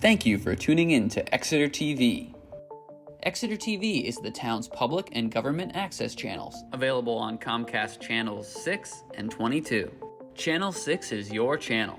Thank you for tuning in to Exeter TV. Exeter TV is the town's public and government access channels, available on Comcast Channels 6 and 22. Channel 6 is your channel.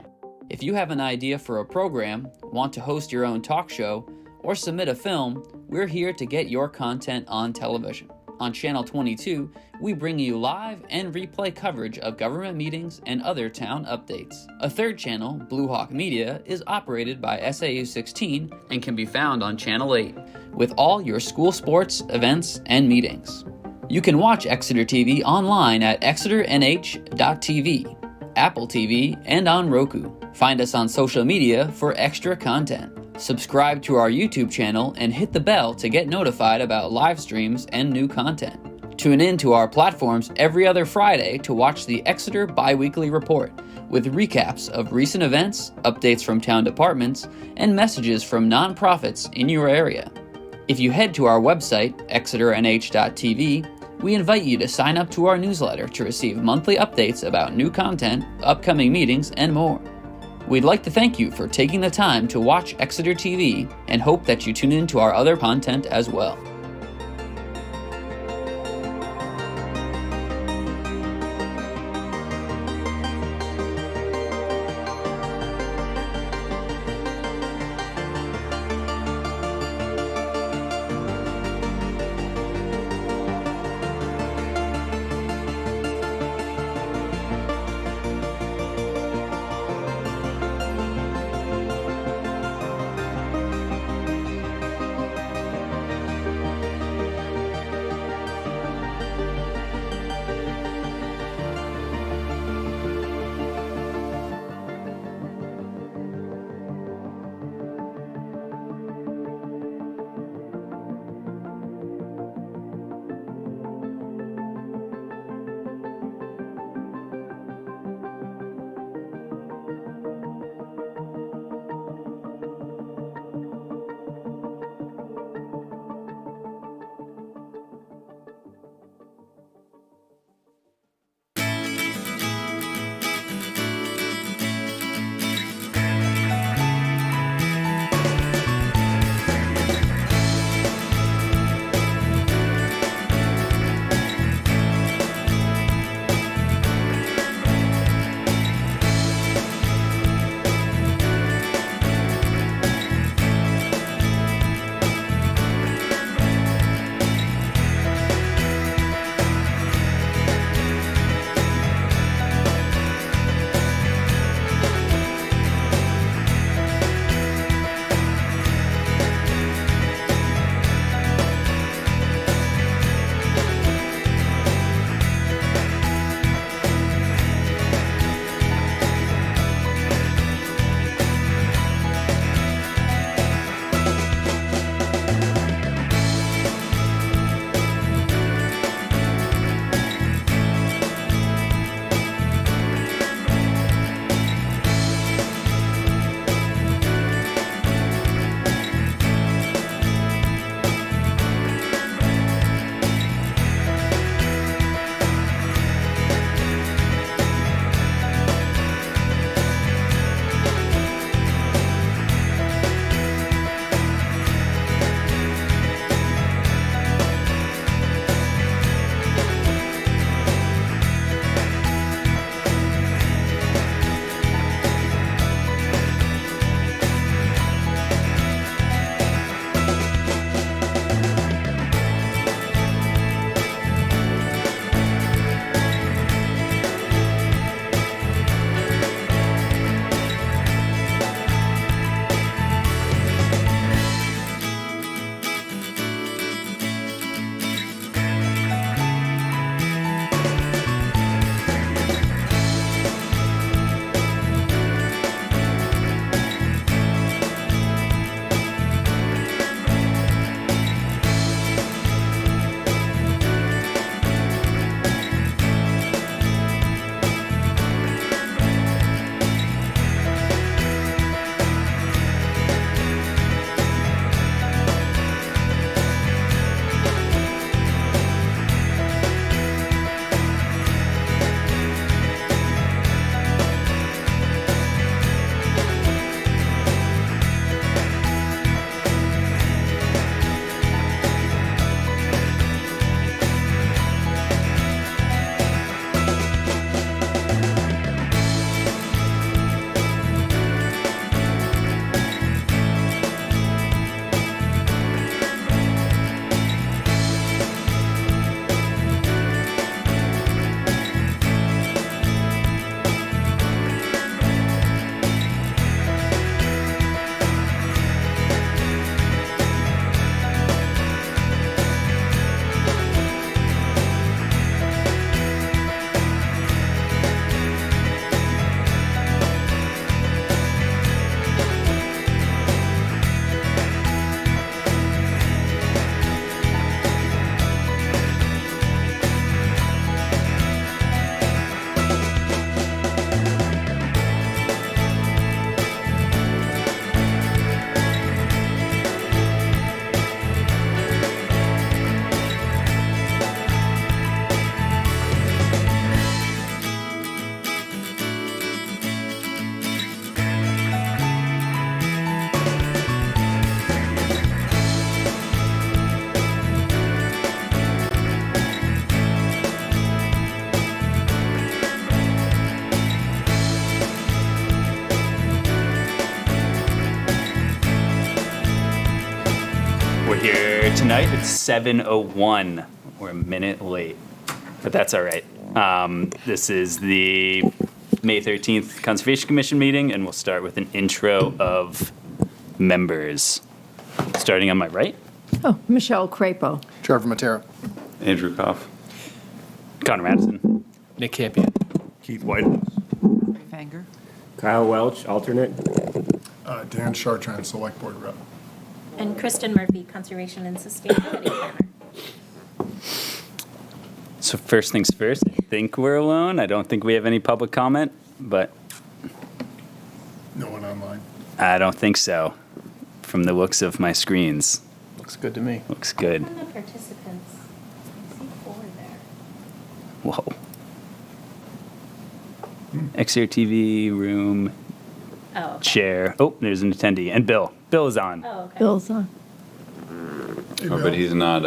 If you have an idea for a program, want to host your own talk show, or submit a film, we're here to get your content on television. On Channel 22, we bring you live and replay coverage of government meetings and other town updates. A third channel, Blue Hawk Media, is operated by SAU 16 and can be found on Channel 8, with all your school sports, events, and meetings. You can watch Exeter TV online at exeternh.tv, Apple TV, and on Roku. Find us on social media for extra content. Subscribe to our YouTube channel and hit the bell to get notified about live streams and new content. Tune in to our platforms every other Friday to watch the Exeter Biweekly Report, with recaps of recent events, updates from town departments, and messages from nonprofits in your area. If you head to our website, exeternh.tv, we invite you to sign up to our newsletter to receive monthly updates about new content, upcoming meetings, and more. We'd like to thank you for taking the time to watch Exeter TV and hope that you tune in to our other content as well. here tonight. It's 7:01. We're a minute late, but that's all right. This is the May 13th Conservation Commission meeting, and we'll start with an intro of members. Starting on my right, Oh, Michelle Crapo. Trevor Matera. Andrew Koff. Connor Madison. Nick Campion. Keith White. Fanger. Kyle Welch, alternate. Dan Chartrand, Select Board Rep. And Kristen Murphy, Conservation and Sustainability Planner. So first things first, I think we're alone. I don't think we have any public comment, but No one online. I don't think so. From the looks of my screens, Looks good to me. looks good. From the participants, I see 4 there. Whoa. Exeter TV room, Oh, okay. chair. Oh, there's an attendee. And Bill. Bill is on. Oh, okay. Bill's on. Hey, Oh, Bill. but he's not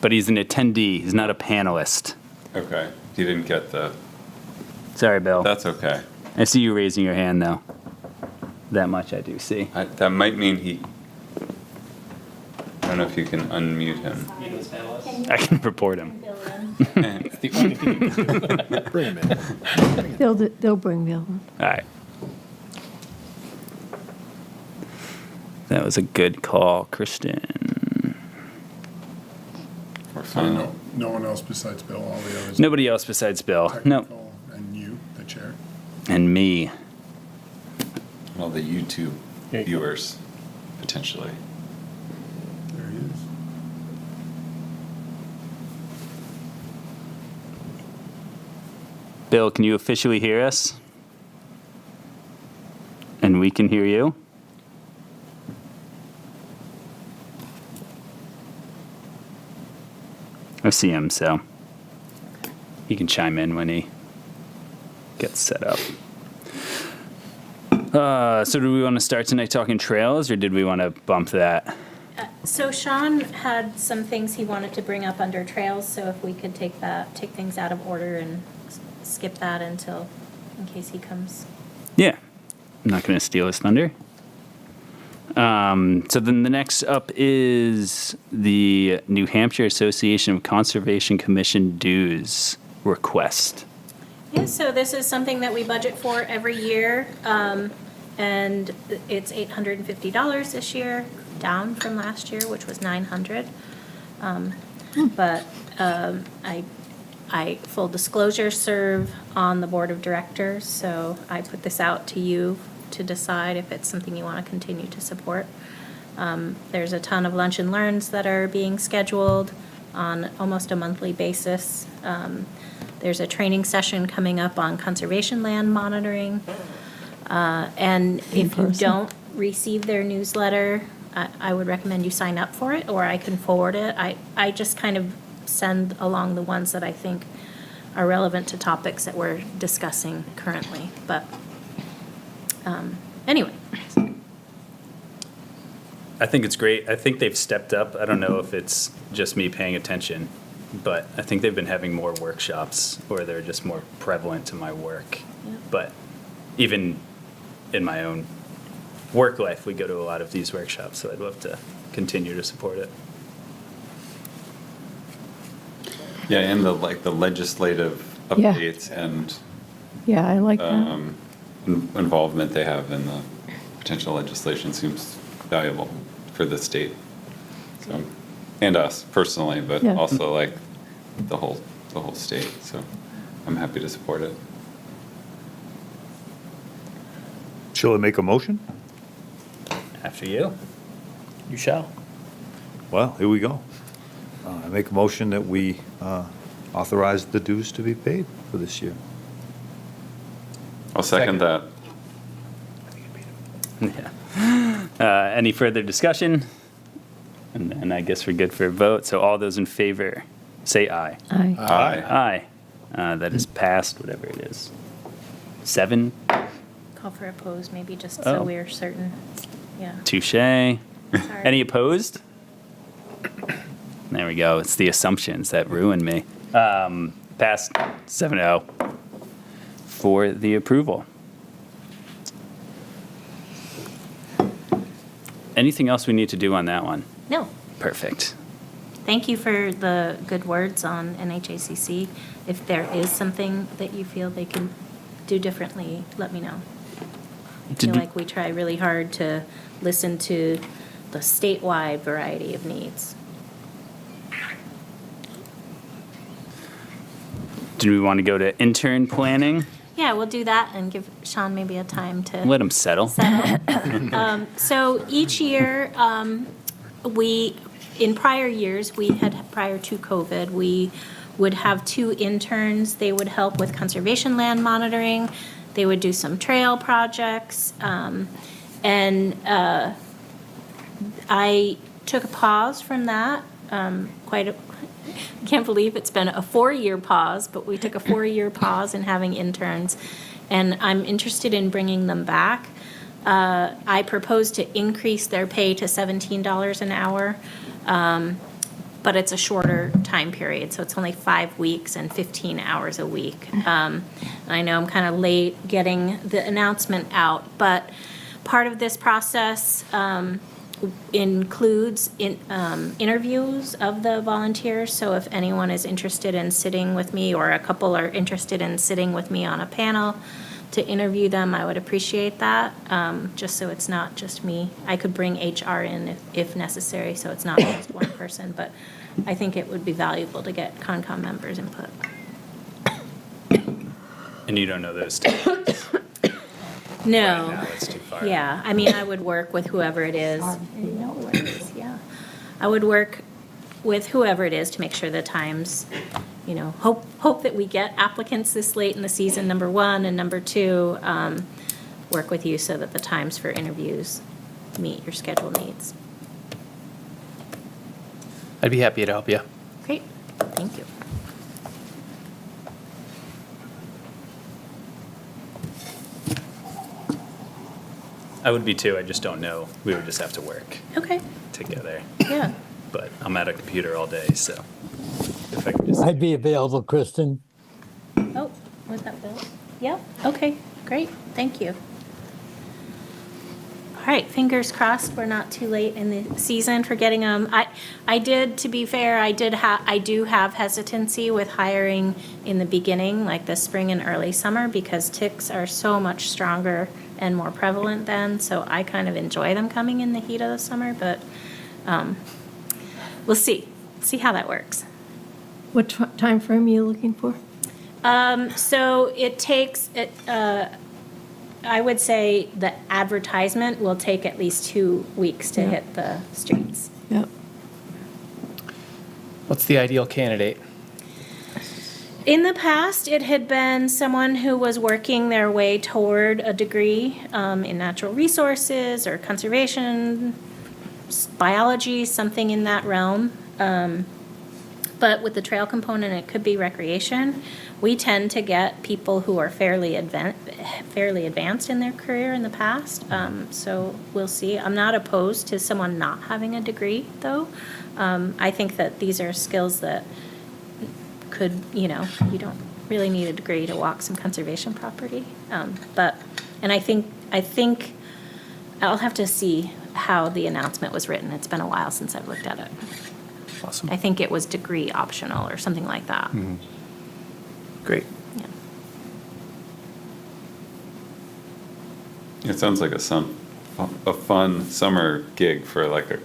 But he's an attendee. He's not a panelist. okay. He didn't get the. Sorry, Bill. That's okay. I see you raising your hand, though. That much I do see. That might mean he. I don't know if you can unmute him. Can you I can report him. Bill in? It's the only thing you can do. Bring him in. They'll bring Bill on. All right. That was a good call, Kristen. We're fine. No one else besides Bill, all the others. Nobody else besides Bill. No. Technical, and you, the chair. And me. All the YouTube There you go. viewers, potentially. There he is. Bill, can you officially hear us? And we can hear you? I see him, so he can chime in when he gets set up. So do we want to start tonight talking trails, or did we want to bump that? So Sean had some things he wanted to bring up under trails, so if we could take things out of order and skip that until, in case he comes. Yeah, I'm not going to steal his thunder. So then the next up is the New Hampshire Association of Conservation Commission dues request. Yeah, so this is something that we budget for every year, and it's $850 this year, down from last year, which was $900. But I full disclosure, serve on the board of directors, so I put this out to you to decide if it's something you want to continue to support. There's a ton of lunch and learns that are being scheduled on almost a monthly basis. There's a training session coming up on conservation land monitoring. And if you don't receive their newsletter, I would recommend you sign up for it, or I can forward it. I just kind of send along the ones that I think are relevant to topics that we're discussing currently. But anyway. I think it's great. I think they've stepped up. I don't know if it's just me paying attention, but I think they've been having more workshops, or they're just more prevalent to my work. Yeah. But even in my own work life, we go to a lot of these workshops, so I'd love to continue to support it. Yeah, and the legislative Yeah. updates and Yeah, I like that. involvement they have in the potential legislation seems valuable for the state. So, and us personally, but Yeah. also like the whole state. So I'm happy to support it. Shall I make a motion? After you. You shall. Well, here we go. I make a motion that we authorize the dues to be paid for this year. I'll second that. Yeah. Any further discussion? And then I guess we're good for a vote. So all those in favor, say aye. Aye. Aye. Aye. That is passed, whatever it is. 7, Call for opposed, maybe just Oh. so we're certain. Yeah. touche. Sorry. Any opposed? There we go. It's the assumptions that ruin me. Passed 7-0 for the approval. Anything else we need to do on that one? No. Perfect. Thank you for the good words on NHACC. If there is something that you feel they can do differently, let me know. I Did feel we- like we try really hard to listen to the statewide variety of needs. Do we want to go to intern planning? Yeah, we'll do that and give Sean maybe a time to Let him settle. settle. So each year, in prior years, prior to COVID, we would have 2 interns. They would help with conservation land monitoring. They would do some trail projects. I took a pause from that, I can't believe it's been a 4-year pause, but we took a 4-year pause in having interns, and I'm interested in bringing them back. I propose to increase their pay to $17 an hour, but it's a shorter time period, so it's only 5 weeks and 15 hours a week. I know I'm kind of late getting the announcement out, but part of this process includes interviews of the volunteers. So if anyone is interested in sitting with me, or a couple are interested in sitting with me on a panel to interview them, I would appreciate that, just so it's not just me. I could bring HR in if necessary, so it's not just one person, but I think it would be valuable to get Concom members' input. And you don't know those times. No. Right now, it's too far. Yeah, I mean, I would work with whoever it is. Yeah. I would work with whoever it is to make sure the times, hope that we get applicants this late in the season, number 1, and number 2, work with you so that the times for interviews meet your schedule needs. I'd be happy to help you. Great, thank you. I would be too. I just don't know. We would just have to work Okay, together. yeah. But I'm at a computer all day, so if I could just. I'd be available, Kristen. Oh, was that Bill? Yep, okay, great, thank you. All right, fingers crossed, we're not too late in the season for getting them. I did, to be fair, I do have hesitancy with hiring in the beginning, like the spring and early summer, because ticks are so much stronger and more prevalent then, so I kind of enjoy them coming in the heat of the summer, but we'll see how that works. What time frame are you looking for? So it takes, I would say the advertisement will take at least 2 weeks to Yeah. hit the streets. Yep. What's the ideal candidate? In the past, it had been someone who was working their way toward a degree in natural resources or conservation, biology, something in that realm. But with the trail component, it could be recreation. We tend to get people who are fairly advanced in their career in the past. So we'll see. I'm not opposed to someone not having a degree, though. I think that these are skills that could, you don't really need a degree to walk some conservation property. And I think I'll have to see how the announcement was written. It's been a while since I've looked at it. Awesome. I think it was degree optional or something like that. Great. Yeah. It sounds like a fun summer gig for like a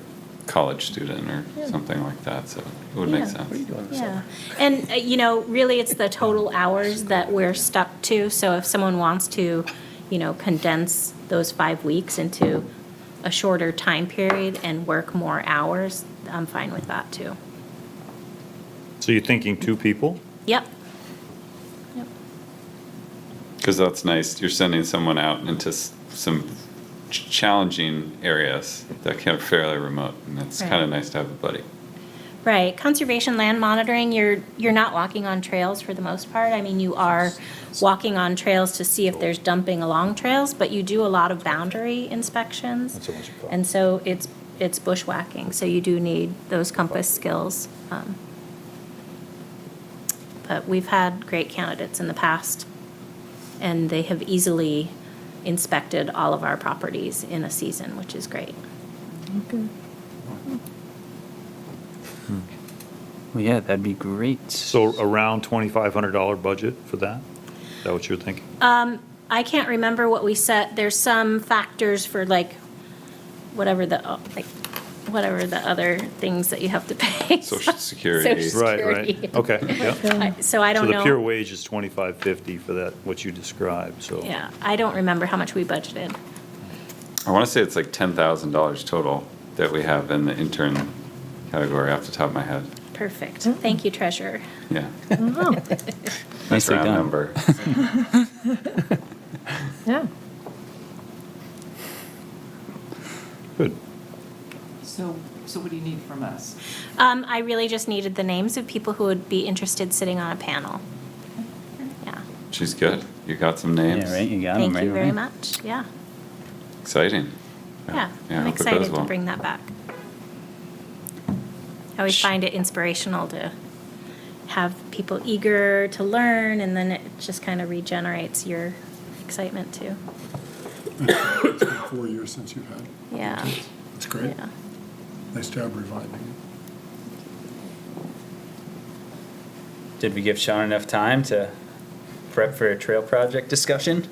college student or something like that, so it would make Yeah. sense. What are you doing this Yeah, summer? and, really, it's the total hours that we're stuck to, so if someone wants to, condense those 5 weeks into a shorter time period and work more hours, I'm fine with that, too. So you're thinking 2 people? Yep. Yep. Because that's nice, you're sending someone out into some challenging areas that are fairly remote, and it's Right. kind of nice to have a buddy. Right, conservation land monitoring, you're not walking on trails for the most part. I mean, you are walking on trails to see if there's dumping along trails, but you do a lot of boundary inspections. Not so much a problem. And so it's bushwhacking, so you do need those compass skills. But we've had great candidates in the past, and they have easily inspected all of our properties in a season, which is great. Okay. Well, yeah, that'd be great. So around $2,500 budget for that? Is that what you're thinking? I can't remember what we set. There's some factors for like, whatever the other things that you have to pay. Social Security. Social Right, Security. right. Okay, yeah. So I So don't the pure know. wage is $2,550 for that, what you described, so. Yeah, I don't remember how much we budgeted. I want to say it's like $10,000 total that we have in the intern category off the top of my head. Perfect. Thank you, treasurer. Yeah. Oh, Nicely Round done. number. yeah. Good. So what do you need from us? I really just needed the names of people who would be interested sitting on a panel. Yeah. She's good. You got some names? Yeah, right, you got 'em Thank right you very away. much. Yeah. Exciting. Yeah. I I'm hope it goes excited to well. bring that back. I always find it inspirational to have people eager to learn, and then it just kind of regenerates your excitement too. It's been 4 years since you've had. Yeah. It's great. Yeah. Nice job reviving it. Did we give Sean enough time to prep for a trail project discussion?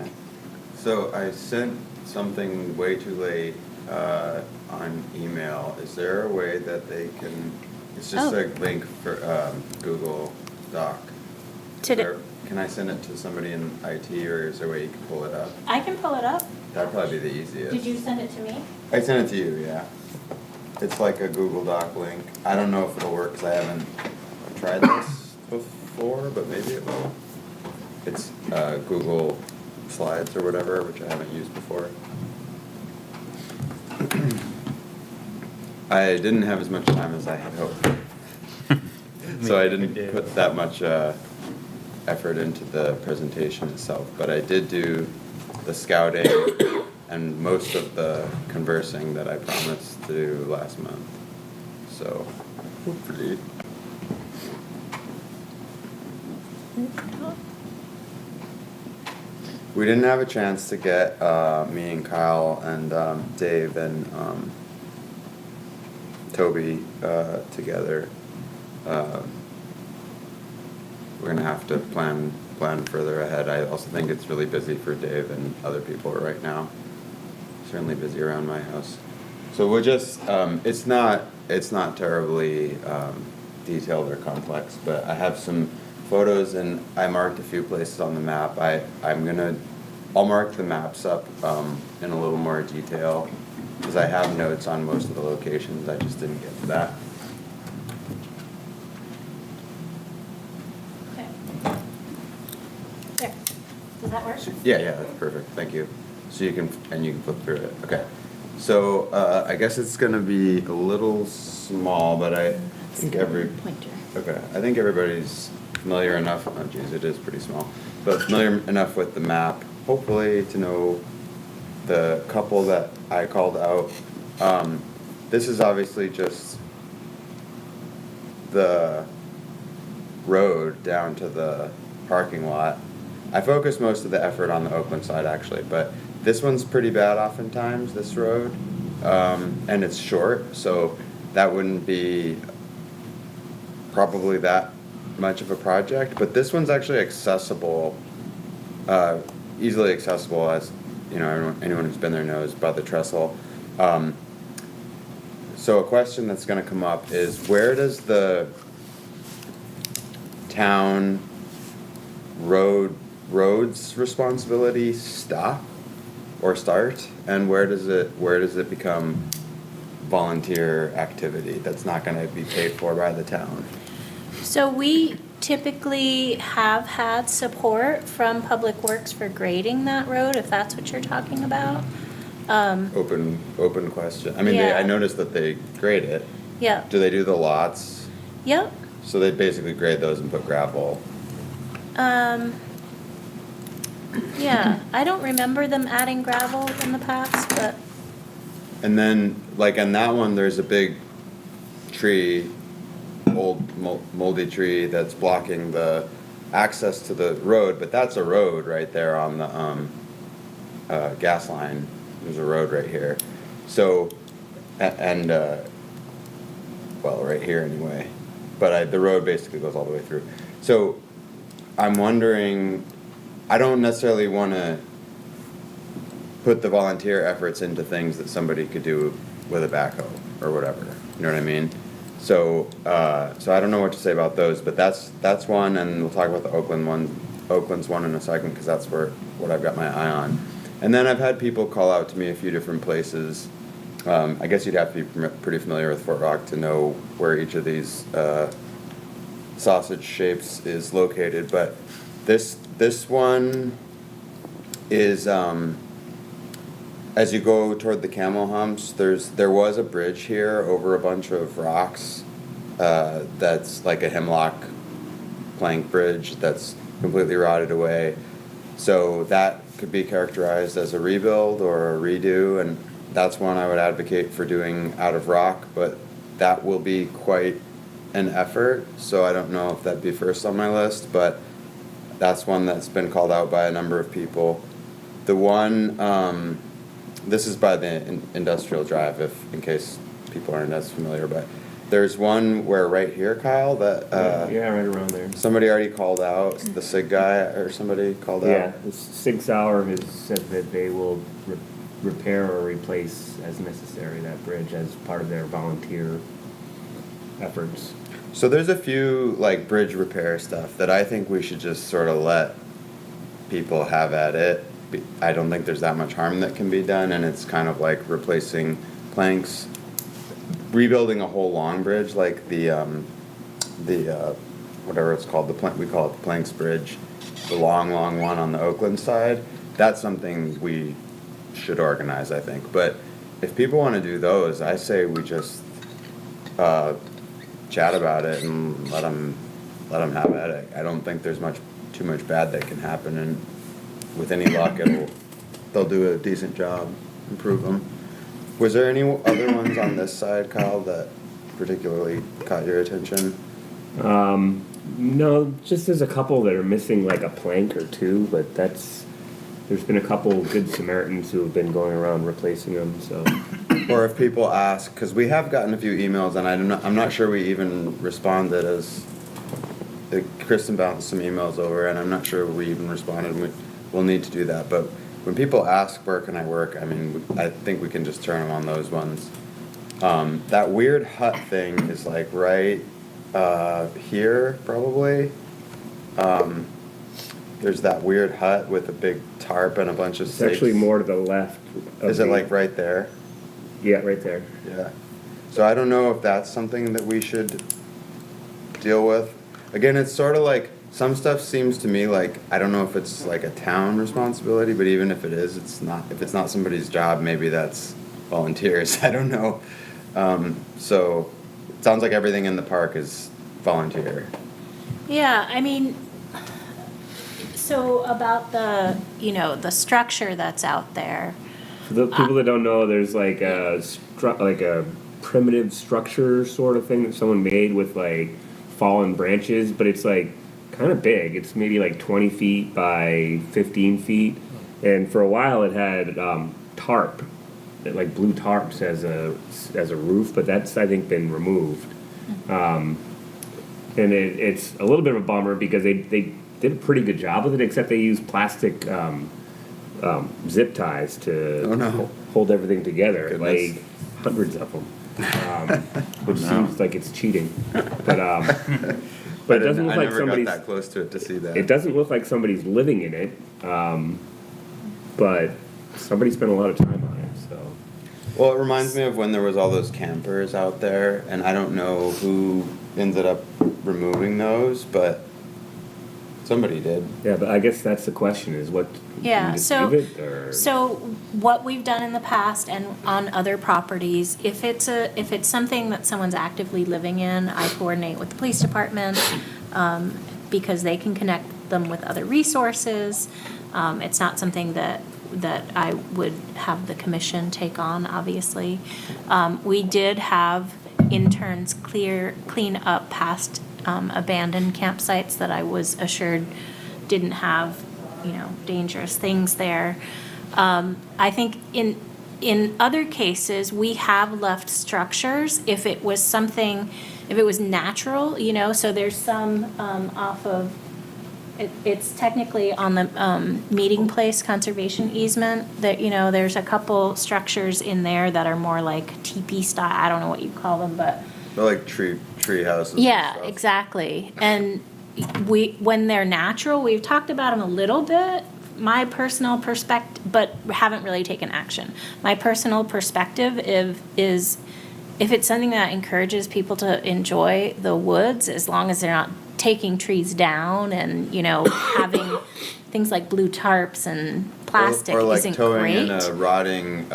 So I sent something way too late on email. Is there a way that they can, it's just Oh. a link for Google Doc. To the- Can I send it to somebody in IT, or is there a way you can pull it up? I can pull it up. That'd probably be the easiest. Did you send it to me? I sent it to you, yeah. It's like a Google Doc link. I don't know if it'll work because I haven't tried this before, but maybe it will. It's Google Slides or whatever, which I haven't used before. I didn't have as much time as I had hoped. So I didn't put that much effort into the presentation itself, but I did do the scouting and most of the conversing that I promised to do last month. So hopefully. We didn't have a chance to get me and Kyle and Dave and Toby together. We're gonna have to plan further ahead. I also think it's really busy for Dave and other people right now. Certainly busy around my house. So we'll just it's not terribly detailed or complex, but I have some photos and I marked a few places on the map. I'll mark the maps up in a little more detail because I have notes on most of the locations. I just didn't get to that. Okay. There. Does that work? Yeah, that's perfect. Thank you. So you can flip through it. Okay. So I guess it's gonna be a little small, but I think I think everybody's familiar enough. Oh, geez, it is pretty small, but familiar enough with the map, hopefully, to know the couple that I called out. This is obviously just the road down to the parking lot. I focus most of the effort on the Oakland side, actually, but this one's pretty bad oftentimes, this road, and it's short, so that wouldn't be probably that much of a project, but this one's actually accessible, easily accessible, as you know, anyone who's been there knows about the trestle. So a question that's going to come up is, where does the town roads responsibility stop or start, and where does it become volunteer activity that's not going to be paid for by the town? So we typically have had support from Public Works for grading that road, if that's what you're talking about. Open question. I mean, Yeah. I noticed that they grade it. Yeah. Do they do the lots? Yep. So they basically grade those and put gravel. Yeah, I don't remember them adding gravel in the past, but And then, like on that one, there's a big tree, old moldy tree that's blocking the access to the road, but that's a road right there on the gas line. There's a road right here. So, and well, right here anyway. But the road basically goes all the way through. So I'm wondering, I don't necessarily want to put the volunteer efforts into things that somebody could do with a backhoe or whatever. You know what I mean? So I don't know what to say about those, but that's one, and we'll talk about the Oakland's one in a second, because that's what I've got my eye on. And then I've had people call out to me a few different places. I guess you'd have to be pretty familiar with Fort Rock to know where each of these sausage shapes is located, but this one is as you go toward the camel humps. There was a bridge here over a bunch of rocks that's like a hemlock plank bridge that's completely rotted away. So that could be characterized as a rebuild or a redo, and that's one I would advocate for doing out of rock, but that will be quite an effort, so I don't know if that'd be first on my list, but that's one that's been called out by a number of people. The one, this is by the industrial drive, in case people aren't as familiar, but there's one where right here, Kyle, that yeah, right around there. somebody already called out, the SIG guy or somebody called Yeah, out. the Sig Sauer has said that they will repair or replace as necessary that bridge as part of their volunteer efforts. So there's a few like bridge repair stuff that I think we should just sort of let people have at it. I don't think there's that much harm that can be done, and it's kind of like replacing planks, rebuilding a whole long bridge like the whatever it's called, we call it the Planks Bridge, the long one on the Oakland side. That's something we should organize, I think. But if people want to do those, I say we just chat about it and let them have at it. I don't think there's too much bad that can happen, and with any luck, they'll do a decent job, improve them. Was there any other ones on this side, Kyle, that particularly caught your attention? No, just there's a couple that are missing like a plank or two, but there's been a couple good Samaritans who have been going around replacing them, so. Or if people ask, because we have gotten a few emails, and I'm not sure we even responded as Kristen bounced some emails over, and I'm not sure we even responded. We'll need to do that, but when people ask where can I work, I mean, I think we can just turn them on those ones. That weird hut thing is like right here, probably. There's that weird hut with a big tarp and a bunch of It's stakes. actually more to the left. Is it like right there? Yeah, right there. Yeah. So I don't know if that's something that we should deal with. Again, it's sort of like, some stuff seems to me like, I don't know if it's like a town responsibility, but even if it is, if it's not somebody's job, maybe that's volunteers. I don't know. So it sounds like everything in the park is volunteer. Yeah, I mean, so about the structure that's out there. For the people that don't know, there's like a primitive structure sort of thing that someone made with like fallen branches, but it's like kind of big. It's maybe like 20 feet by 15 feet, and for a while it had tarp, like blue tarps as a roof, but that's I think been removed. And it's a little bit of a bummer because they did a pretty good job with it, except they used plastic zip ties to hold everything together. Goodness. Like hundreds of them, which seems like it's cheating. But it doesn't look like I never somebody's. got that close to it to see that. It doesn't look like somebody's living in it, but somebody spent a lot of time on it. So. Well, it reminds me of when there was all those campers out there, and I don't know who ended up removing those, but somebody did. Yeah, but I guess that's the question: is what? Yeah, do you just so, leave it, or? so what we've done in the past and on other properties, if it's something that someone's actively living in, I coordinate with the police department, because they can connect them with other resources. It's not something that I would have the commission take on, obviously. We did have interns clean up past abandoned campsites that I was assured didn't have, dangerous things there. I think in other cases, we have left structures if it was something, if it was natural, you know, so there's some off of, it's technically on the meeting place conservation easement, that, you know, there's a couple structures in there that are more like teepee style, I don't know what you call them, but. They're like tree houses. and Yeah, stuff. exactly. And when they're natural, we've talked about them a little bit. My personal perspective, but haven't really taken action. My personal perspective is if it's something that encourages people to enjoy the woods, as long as they're not taking trees down and, you know, having things like blue tarps and plastic or like isn't towing great. in a rotting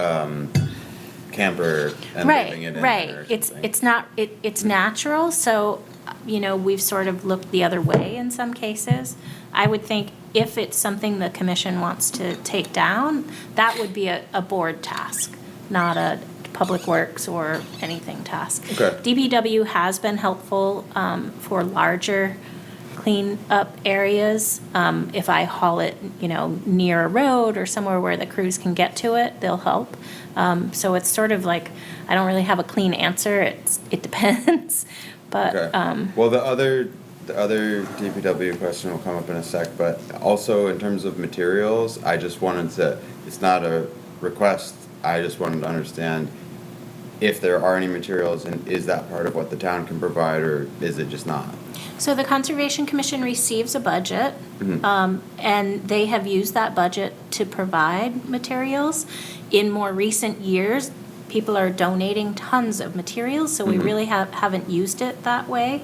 camper and leaving it in Right, there or it's, something. it's not, it's natural, so, you know, we've sort of looked the other way in some cases. I would think if it's something the commission wants to take down, that would be a board task, not a public works or anything task. Okay. DPW has been helpful, for larger clean-up areas. If I haul it, you know, near a road or somewhere where the crews can get to it, they'll help. So it's sort of like, I don't really have a clean answer, it depends, but, Okay. Well, the other DPW question will come up in a sec, but also in terms of materials, I just wanted to, it's not a request, I just wanted to understand if there are any materials and is that part of what the town can provide or is it just not? So the Conservation Commission receives a budget, and they have used that budget to provide materials. In more recent years, people are donating tons of materials, so we really haven't used it that way.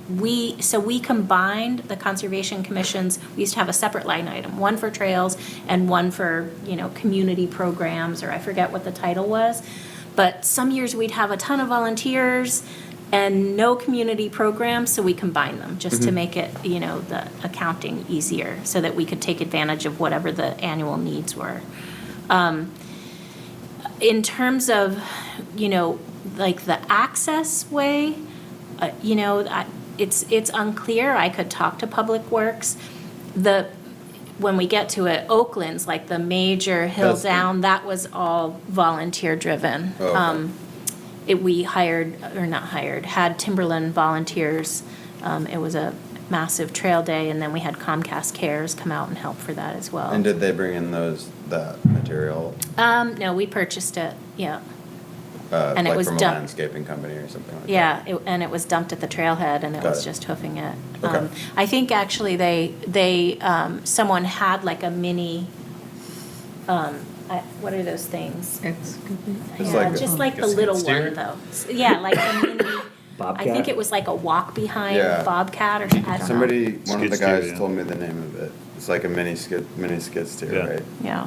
We combined the Conservation Commission's, we used to have a separate line item, one for trails and one for, you know, community programs, or I forget what the title was. But some years we'd have a ton of volunteers and no community programs, so we combined them just to make it, you know, the accounting easier so that we could take advantage of whatever the annual needs were. In terms of, you know, like the access way, you know, it's unclear. I could talk to Public Works. When we get to it, Oakland's, like the major hill That's the- down, that was all volunteer driven. Oh, okay. We had Timberland volunteers. It was a massive trail day, and then we had Comcast Cares come out and help for that as well. And did they bring in that material? No, we purchased it, yeah. And it like was from a dumped. landscaping company or something like that? Yeah, and it was dumped at the trailhead, and it Got was it. just hoofing it. Okay. I think actually someone had like a mini, what are those things? It's Yeah, like just a- like the a skid little steer? one though. Yeah, like a mini, I Bobcat? think it was like a walk behind Yeah. Bobcat or, I don't know. Somebody, one of Skid the steer, guys yeah. told me the name of it. It's like a mini skid steer, Yeah. right? Yeah.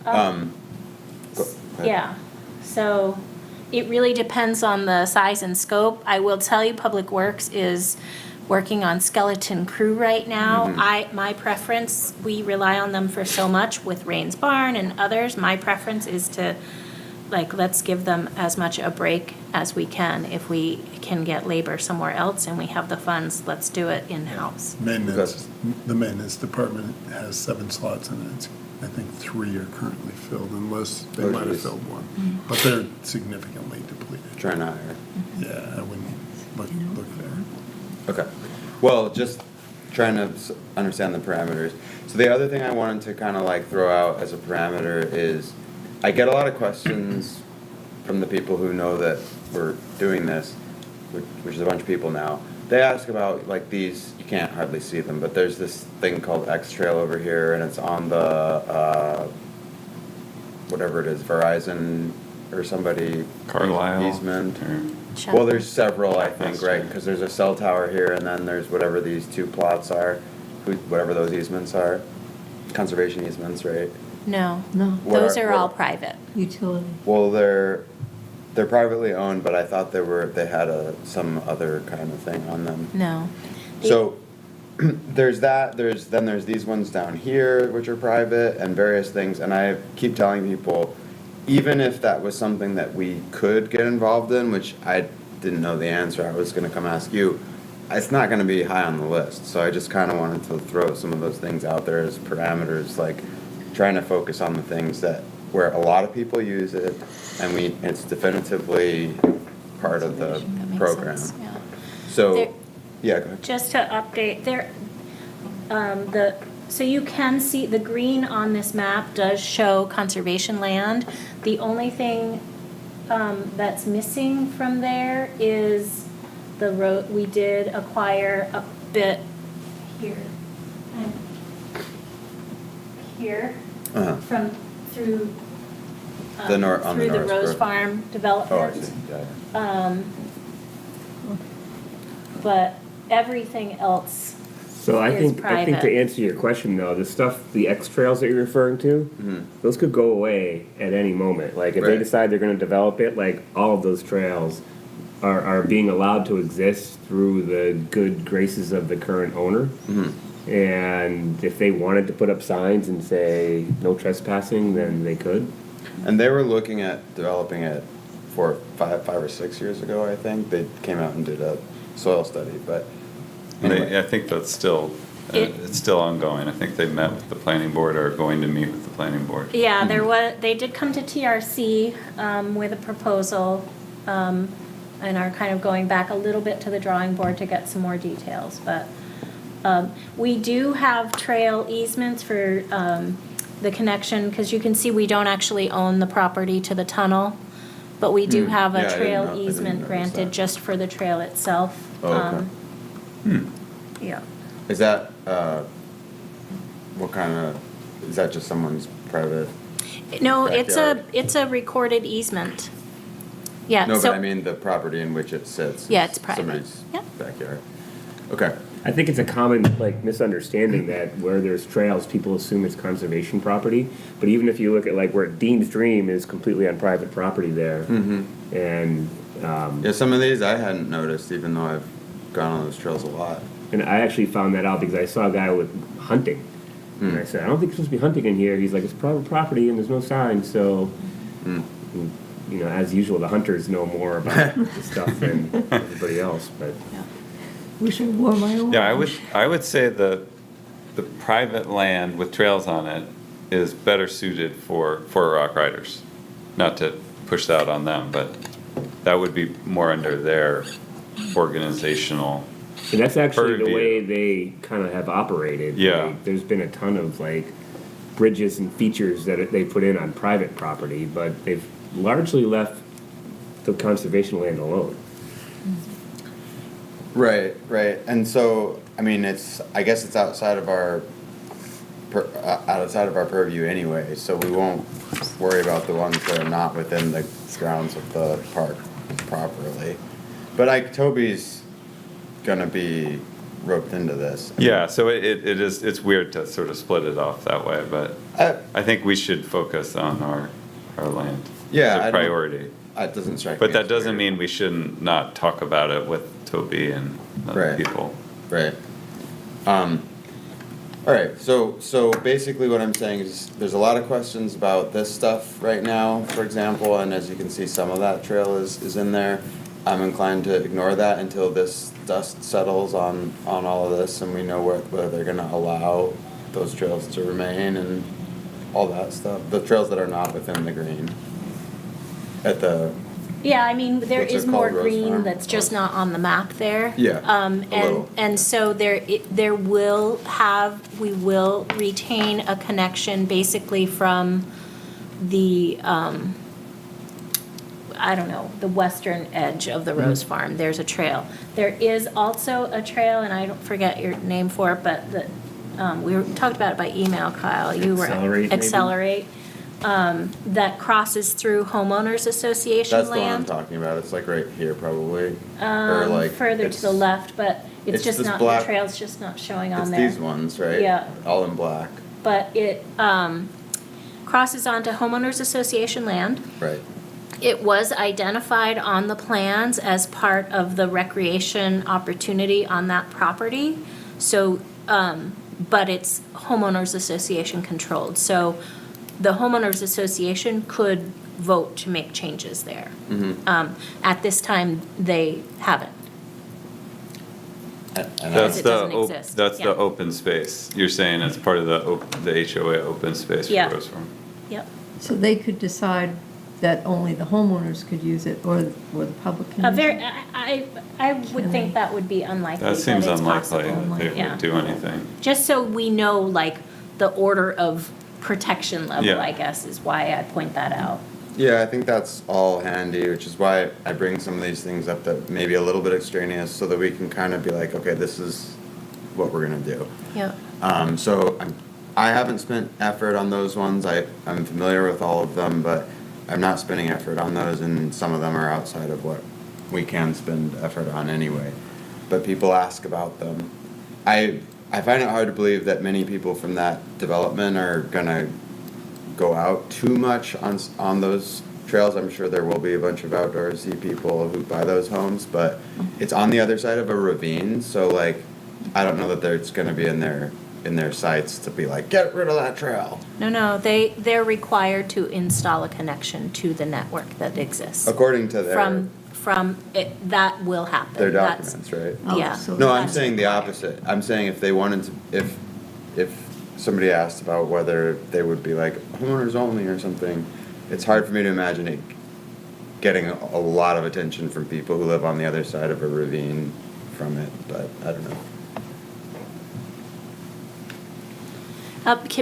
Go ahead. Yeah, so it really depends on the size and scope. I will tell you, Public Works is working on skeleton crew right now. My preference, we rely on them for so much with Rains Barn and others. My preference is to, like, let's give them as much a break as we can. If we can get labor somewhere else and we have the funds, let's do it in-house. The maintenance department has 7 slots in it. I think 3 are currently filled, unless they Oh, might have geez. filled one. But they're significantly depleted. Trying to hire. Yeah, I wouldn't look there. Okay. Well, just trying to understand the parameters. So the other thing I wanted to kind of like throw out as a parameter is I get a lot of questions from the people who know that we're doing this, which is a bunch of people now. They ask about like these, you can't hardly see them, but there's this thing called X Trail over here and it's on the, whatever it is, Verizon or somebody. Carlisle. Easement. or- Well, there's several, I think, right? Because there's a cell tower here, and then there's whatever these 2 plots are, whatever those easements are, conservation easements, right? No, No, What those are- are all what- private. utility. Well, they're privately owned, but I thought they had some other kind of thing on them. No. So there's that. There's these ones down here which are private and various things. And I keep telling people, even if that was something that we could get involved in, which I didn't know the answer, I was going to come ask you. It's not going to be high on the list. So I just kind of wanted to throw some of those things out there as parameters. Like, trying to focus on the things where a lot of people use it, and it's definitively part of the That makes program. sense, yeah. So, There- yeah, go ahead. Just to update, so you can see, the green on this map does show conservation land. The only thing that's missing from there is the road, we did acquire a bit here. and Here, Uh-huh. through. On the Through the North Rose Grove. Farm Oh, I development. see, yeah. But everything else, So I Is think to private. answer your question though, the stuff, the X trails that you're referring to, those could go away at any moment. Like if they Right. decide they're going to develop it, like all of those trails are being allowed to exist through the good graces of the current owner. And if they wanted to put up signs and say no trespassing, then they could. And they were looking at developing it for five or 6 years ago, I think. They came out and did a soil study, but anyway. I think that's still, it's still ongoing. I think they met with the planning board or are going to meet with the planning board. yeah, they did come to TRC with a proposal and are kind of going back a little bit to the drawing board to get some more details. But we do have trail easements for the connection, because you can see we don't actually own the property to the tunnel, but we do have Yeah, I a didn't trail know- I didn't easement notice granted that. just for the trail itself. Oh, okay. Yeah. Is that, is that just someone's private? No, Backyard. it's a recorded easement. Yeah, No, so. but I mean the property in which it sits. Yeah, is it's private. Somebody's Yeah. backyard. Okay. I think it's a common like misunderstanding that where there's trails, people assume it's conservation property. But even if you look at like where Dean's Dream is completely on private property there, and Yeah, some of these I hadn't noticed, even though I've gone on those trails a lot. and I actually found that out because I saw a guy with hunting, and I said, I don't think you're supposed to be hunting in here. He's like, it's private property and there's no sign, so. And, you know, as usual, the hunters know more about the stuff than everybody else, but. Wish I wore my own. Yeah, I would say the private land with trails on it is better suited for rock riders. Not to push that on them, but that would be more under their organizational. And that's actually the Purview. way they kind of have operated. Yeah. Like, there's been a ton of like bridges and features that they put in on private property, but they've largely left the conservation land alone. Right, right. And so, I mean, I guess it's outside of our purview anyway, so we won't worry about the ones that are not within the grounds of the park properly. But Toby's gonna be roped into this. Yeah, so it's weird to sort of split it off that way, but I think we should focus on our land. Yeah, It's I a don't- priority. It doesn't strike me. But that as doesn't weird. mean we shouldn't not talk about it with Toby and other Right. people. Right. All right, so basically what I'm saying is, there's a lot of questions about this stuff right now, for example, and as you can see, some of that trail is in there. I'm inclined to ignore that until this dust settles on all of this, and we know whether they're gonna allow those trails to remain and all that stuff, the trails that are not within the green. Yeah, I mean, there What's it is more called, Rose green Farm? that's just not on the map there. Yeah, a little. And so we will retain a connection basically from the, I don't know, the western edge of the Rose Farm. There's a trail. There is also a trail, and I don't forget your name for it, but talked about it by email, Kyle. You were. Accelerate, maybe? Accelerate. That crosses through homeowners association That's the one I'm land. talking about, it's like right here probably, or like. Further to the left, but it's it's just this not, black- the trail's just not showing on It's there. these ones, right? Yeah. All in black, But it crosses onto homeowners association land. right. It was identified on the plans as part of the recreation opportunity on that property. So, but it's homeowners association controlled. So the homeowners association could vote to make changes there. At this time, they haven't. That's it the, doesn't op- exist. that's Yeah. the open space. You're saying it's part of the HOA open space for Yeah. Rose Farm. Yep. So they could decide that only the homeowners could use it, or the public can A use very, it? I would think that would be unlikely, That but seems it's unlikely possible. that they Yeah. would do anything. Just so we know, like, the order of protection level, Yeah. I guess, is why I point that out. Yeah, I think that's all handy, which is why I bring some of these things up that may be a little bit extraneous, so that we can kind of be like, okay, this is what we're gonna do. Yep. I haven't spent effort on those ones. I'm familiar with all of them, but I'm not spending effort on those, and some of them are outside of what we can spend effort on anyway. But people ask about them. I find it hard to believe that many people from that development are gonna go out too much on those trails. I'm sure there will be a bunch of outdoorsy people who buy those homes, but it's on the other side of a ravine, so like, I don't know that it's gonna be in their sights to be like, get rid of that trail. No, they're required to install a connection to the network that exists. According to From it, that will happen. their That's- documents, right? Yeah. so No, I'm that's saying the required. opposite. I'm saying if they wanted to, if somebody asked about whether they would be like homeowners only or something, it's hard for me to imagine it getting a lot of attention from people who live on the other side of a ravine from it, but I don't know.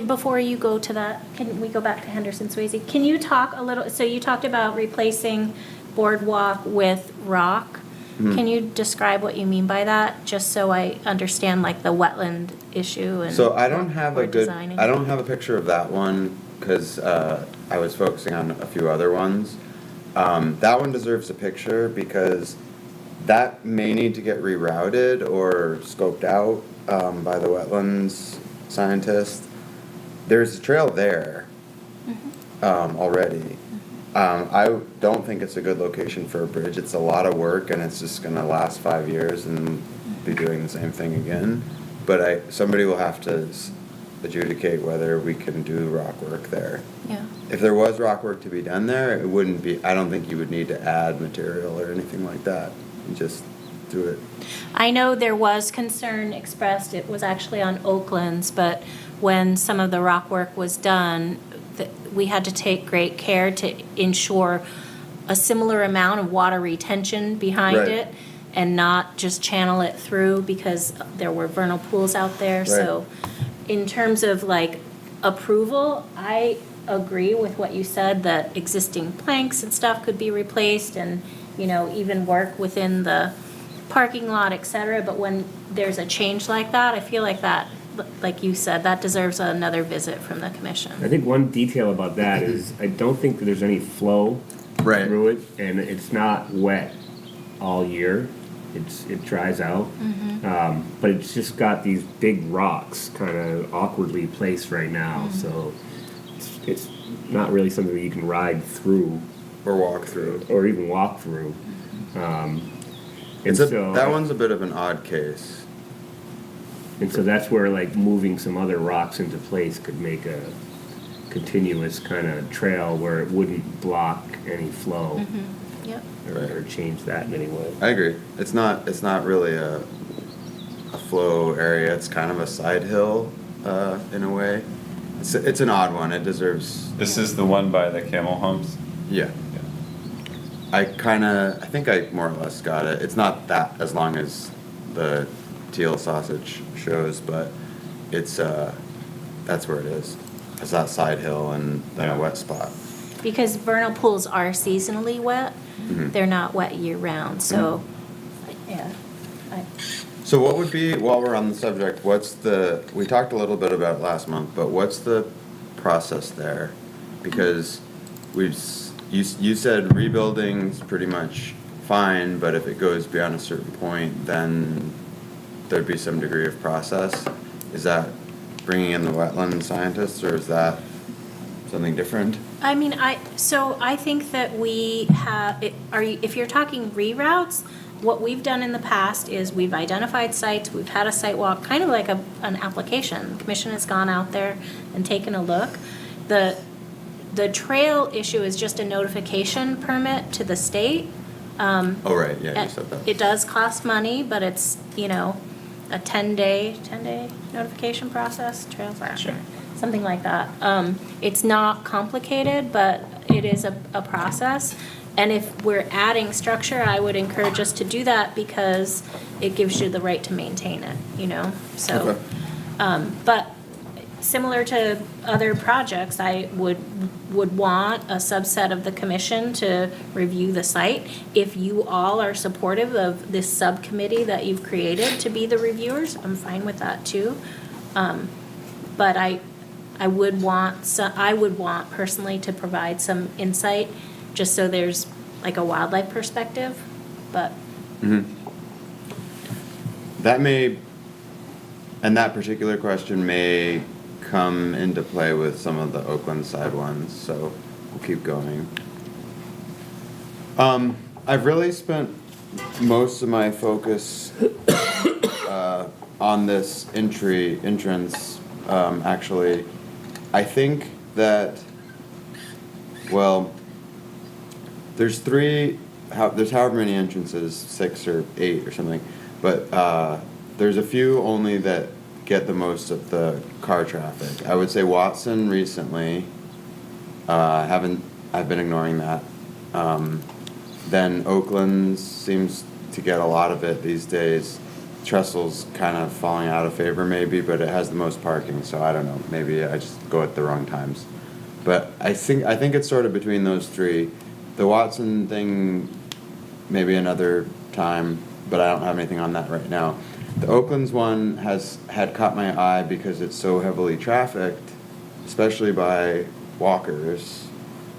Before you go to that, can we go back to Henderson Swayze? Can you talk a little, so you talked about replacing boardwalk with rock. Can you describe what you mean by that, just so I understand like the wetland issue and So I don't have or a good, designing? I don't have a picture of that one, cause, I was focusing on a few other ones. That one deserves a picture because that may need to get rerouted or scoped out, by the wetlands scientist. There's a trail there, already. I don't think it's a good location for a bridge. It's a lot of work and it's just gonna last 5 years and be doing the same thing again. But somebody will have to adjudicate whether we can do rock work there. Yeah. If there was rock work to be done there, it wouldn't be, I don't think you would need to add material or anything like that. You just do it. I know there was concern expressed, it was actually on Oakland's, but when some of the rock work was done, we had to take great care to ensure a similar amount of water retention behind Right. it and not just channel it through because there were vernal pools out there. So in terms of like approval, I agree with what you said, that existing planks and stuff could be replaced and, you know, even work within the parking lot, et cetera. But when there's a change like that, I feel like that, like you said, that deserves another visit from the commission. I think one detail about that is I don't think that there's any flow Right. through it, and it's not wet all year. It dries out, but it's just got these big rocks kind of awkwardly placed right now. So it's not really something that you can ride through Or walk through. or even walk through. And That one's a bit of an odd case. And so that's where like moving some other rocks into place could make a continuous kind of trail where it wouldn't block any flow Yep. or change that in any way. I agree. It's not really a flow area. It's kind of a side hill, in a way. It's an odd one. It deserves, This is the one by the camel humps? yeah. I think I more or less got it. It's not that as long as the teal sausage shows, but it's, that's where it is. It's that side hill and then a wet spot. Because vernal pools are seasonally wet, they're not wet year-round, so, yeah. So what would be, while we're on the subject, we talked a little bit about it last month, but what's the process there? Because you said rebuilding's pretty much fine, but if it goes beyond a certain point, then there'd be some degree of process. Is that bringing in the wetland scientists, or is that something different? I mean, I think that we have, if you're talking reroutes, what we've done in the past is we've identified sites, we've had a site walk, kind of like an application. The commission has gone out there and taken a look. The trail issue is just a notification permit to the state. Oh, right, yeah, you said that. It does cost money, but it's, you know, a 10-day notification process, Trails Action, something like that. It's not complicated, but it is a process. And if we're adding structure, I would encourage us to do that because it gives you the right to maintain it, you know? So, but similar to other projects, I would want a subset of the commission to review the site. If you all are supportive of this subcommittee that you've created to be the reviewers, I'm fine with that too. But I would want personally to provide some insight, just so there's like a wildlife perspective, but. That may, and that particular question may come into play with some of the Oakland side ones, so we'll keep going. I've really spent most of my focus on this entrance, actually. I think that, well, there's however many entrances, 6 or 8 or something, but there's a few only that get the most of the car traffic. I would say Watson recently, I've been ignoring that. Then Oakland seems to get a lot of it these days. Trestle's kind of falling out of favor maybe, but it has the most parking, so I don't know, maybe I just go at the wrong times. But I think it's sort of between those three. The Watson thing, maybe another time, but I don't have anything on that right now. The Oakland's one had caught my eye because it's so heavily trafficked, especially by walkers,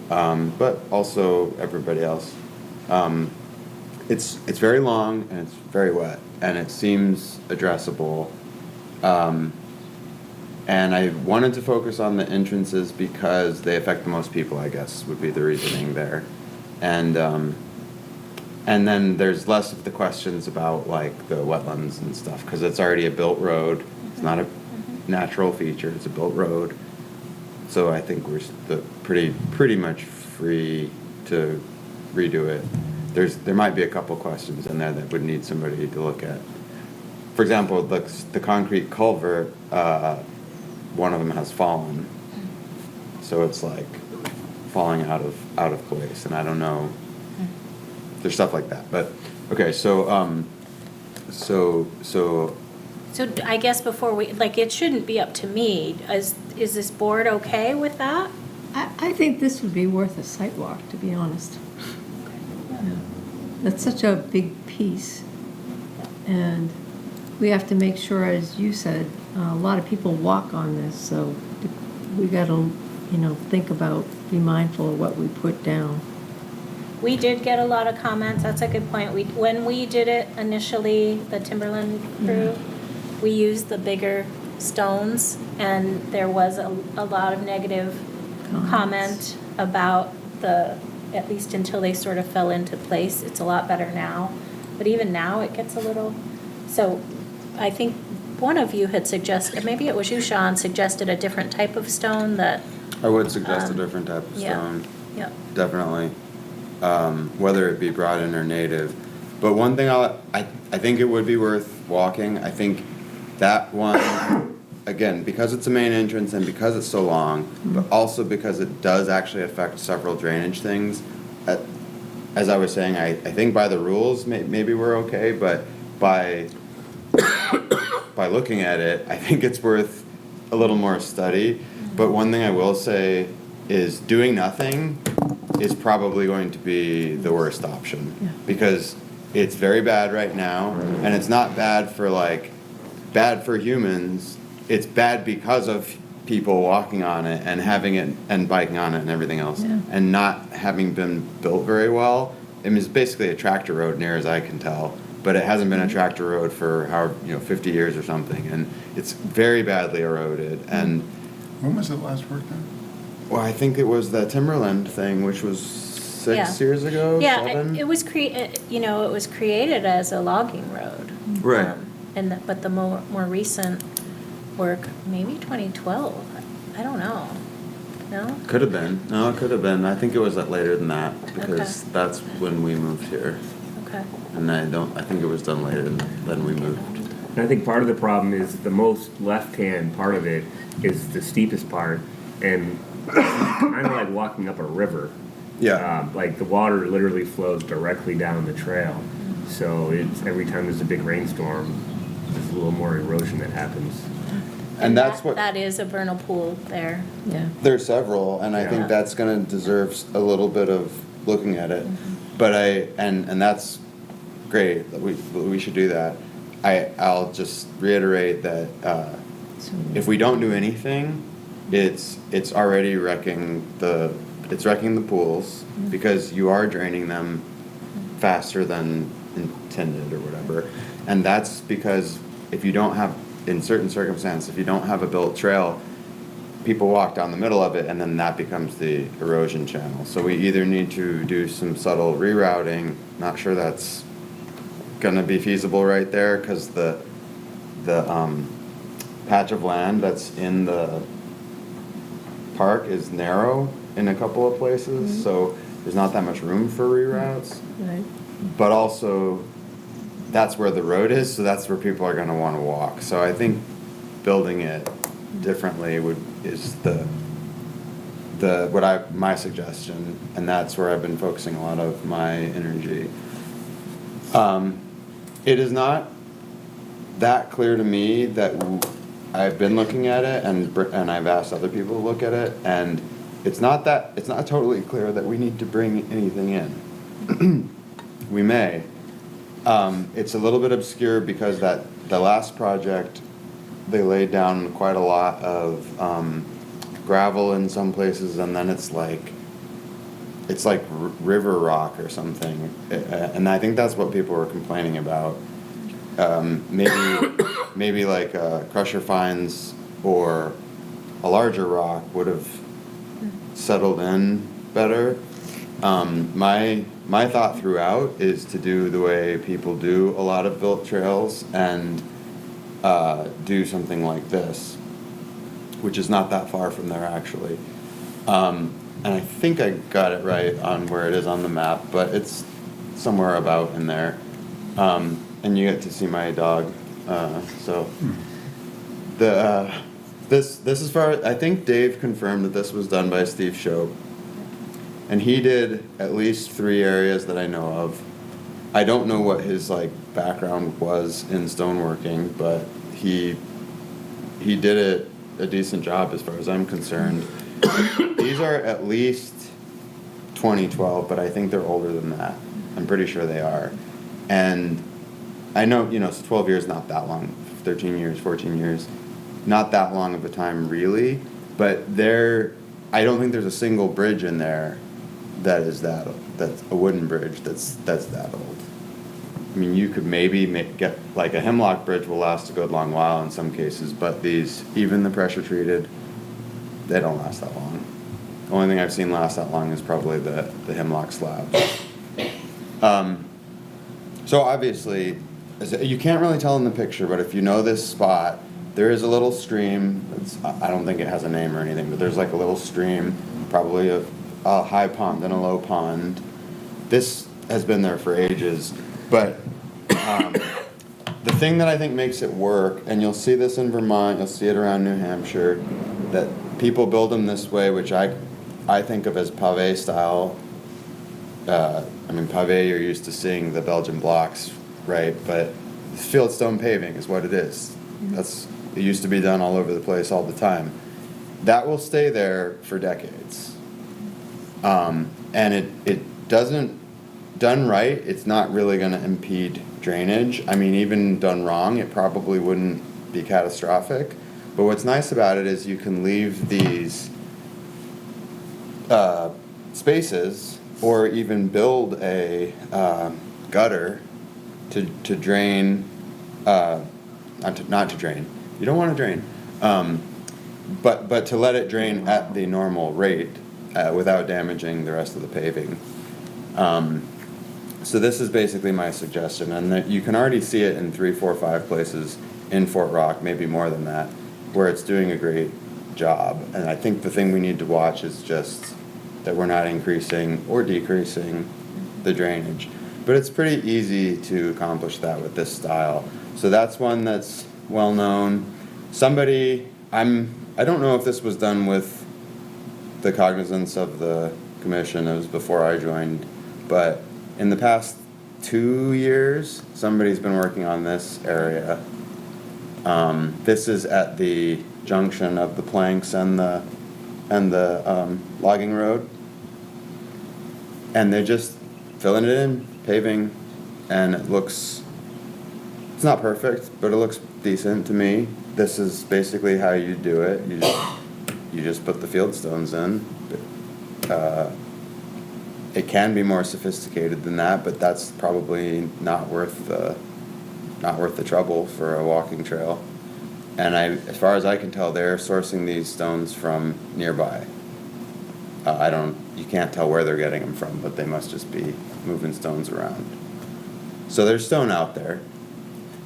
but also everybody else. It's very long and it's very wet, and it seems addressable. And I wanted to focus on the entrances because they affect the most people, I guess, would be the reasoning there. And then there's less of the questions about like the wetlands and stuff, because it's already a built road. It's not a natural feature, it's a built road. So I think we're pretty much free to redo it. There might be a couple questions in there that would need somebody to look at. For example, the concrete culvert, one of them has fallen. So it's like falling out of place, and I don't know. There's stuff like that, but okay. So I guess before it shouldn't be up to me. Is this board okay with that? I think this would be worth a site walk, to be honest. Yeah. That's such a big piece. And we have to make sure, as you said, a lot of people walk on this, so we got to, be mindful of what we put down. We did get a lot of comments. That's a good point. When we did it initially, the Timberland crew, we used the bigger stones, and there was a lot of negative comment about at least until they sort of fell into place. It's a lot better now, but even now it gets a little. So I think one of you had suggested, maybe it was you, Sean, suggested a different type of stone that. I would suggest a different type of stone. Yeah. Definitely. Whether it be brought in or native. But one thing I think it would be worth walking. I think that one, again, because it's a main entrance and because it's so long, but also because it does actually affect several drainage things. As I was saying, I think by the rules, maybe we're okay, but by looking at it, I think it's worth a little more study. But one thing I will say is doing nothing is probably going to be the worst option, because it's very bad right now, and it's not bad for humans. It's bad because of people walking on it and having it and biking on it and everything else, and not having been built very well. I mean, it's basically a tractor road, near as I can tell, but it hasn't been a tractor road for 50 years or something, and it's very badly eroded. And When was it last worked on? well, I think it was the Timberland thing, which was 6 years ago. Yeah, 7? it was created as a logging road. Right. But the more recent work, maybe 2012. I don't know. No. Could have been. No, it could have been. I think it was later than that, because that's when we moved here. Okay. And I think it was done later than we moved. And I think part of the problem is the most left-hand part of it is the steepest part, and kind of like walking up a river. Yeah. Like the water literally flows directly down the trail. So it's every time there's a big rainstorm, there's a little more erosion that happens. And that's what, That is a vernal pool there. Yeah. there's several, and I Yeah. think that's gonna deserve a little bit of looking at it. But and that's great, that we should do that. I'll just reiterate that, if we don't do anything, it's already wrecking the pools, because you are draining them faster than intended or whatever. And that's because if you don't have, in certain circumstances, if you don't have a built trail, people walk down the middle of it, and then that becomes the erosion channel. So we either need to do some subtle rerouting, not sure that's gonna be feasible right there, because the patch of land that's in the park is narrow in a couple of places, so there's not that much room for reroutes. Right. But also, that's where the road is, so that's where people are gonna wanna walk. So I think building it differently is my suggestion, and that's where I've been focusing a lot of my energy. It is not that clear to me that I've been looking at it, and I've asked other people to look at it, and it's not totally clear that we need to bring anything in. We may. It's a little bit obscure because the last project, they laid down quite a lot of gravel in some places, and then it's like river rock or something, and I think that's what people were complaining about. Maybe like crusher fines or a larger rock would have settled in better. My thought throughout is to do the way people do a lot of built trails, and do something like this, which is not that far from there actually. And I think I got it right on where it is on the map, but it's somewhere about in there. And you get to see my dog, so this is far. I think Dave confirmed that this was done by Steve Shope, and he did at least 3 areas that I know of. I don't know what his background was in stoneworking, but he did a decent job as far as I'm concerned. These are at least 2012, but I think they're older than that. I'm pretty sure they are. And I know, so 12 years, not that long. 13 years, 14 years, not that long of a time really. But I don't think there's a single bridge in there that's a wooden bridge that's that old. I mean, you could maybe get, a hemlock bridge will last a good long while in some cases, but these, even the pressure treated, they don't last that long. The only thing I've seen last that long is probably the hemlock slab. So obviously, you can't really tell in the picture, but if you know this spot, there is a little stream. I don't think it has a name or anything, but there's a little stream, probably a high pond and a low pond. This has been there for ages, but the thing that I think makes it work, and you'll see this in Vermont, you'll see it around New Hampshire, that people build them this way, which I think of as pave style. Pave, you're used to seeing the Belgian blocks, right? But fieldstone paving is what it is. It used to be done all over the place all the time. That will stay there for decades. And it doesn't, done right, it's not really going to impede drainage. Even done wrong, it probably wouldn't be catastrophic. But what's nice about it is you can leave these spaces, or even build a gutter to drain, not to drain. You don't want to drain, but to let it drain at the normal rate without damaging the rest of the paving. So this is basically my suggestion, and that you can already see it in 3, 4, 5 places in Fort Rock, maybe more than that, where it's doing a great job. And I think the thing we need to watch is just that we're not increasing or decreasing the drainage. But it's pretty easy to accomplish that with this style. So that's one that's well-known. I don't know if this was done with the cognizance of the commission, it was before I joined, but in the past 2 years, somebody's been working on this area. This is at the junction of the planks and the logging road. And they're just filling it in, paving, and it's not perfect, but it looks decent to me. This is basically how you do it. You just put the field stones in. It can be more sophisticated than that, but that's probably not worth the trouble for a walking trail. And as far as I can tell, they're sourcing these stones from nearby. You can't tell where they're getting them from, but they must just be moving stones around. So there's stone out there.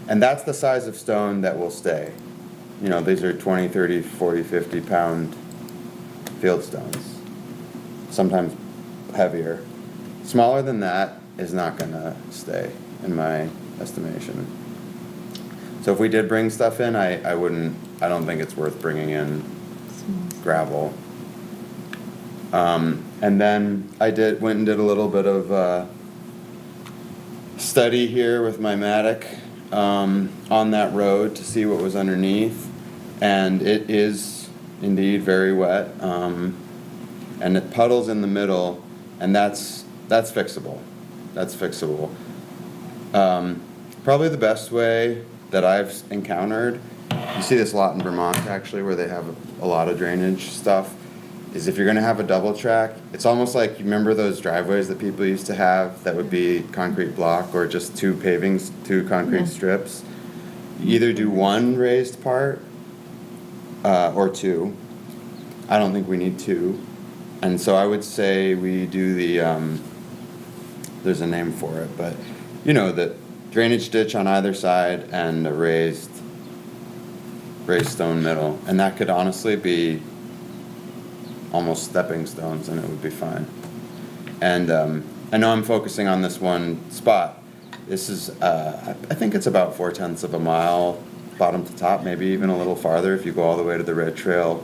And that's the size of stone that will stay. You know, these are 20, 30, 40, 50 pound field stones. Sometimes heavier. Smaller than that is not gonna stay, in my estimation. So if we did bring stuff in, I don't think it's worth bringing in gravel. And then I went and did a little bit of study here with my Matic on that road to see what was underneath, and it is indeed very wet, and it puddles in the middle, and that's fixable. That's fixable. Probably the best way that I've encountered, you see this a lot in Vermont actually, where they have a lot of drainage stuff, is if you're gonna have a double track, it's almost like, you remember those driveways that people used to have that would be concrete block or just two concrete strips? You either do one raised part or two. I don't think we need two. And so I would say we do there's a name for it, but you know, the drainage ditch on either side and a raised stone middle. And that could honestly be almost stepping stones and it would be fine. And I know I'm focusing on this one spot. This is, I think it's about 4/10 of a mile, bottom to top, maybe even a little farther if you go all the way to the Red Trail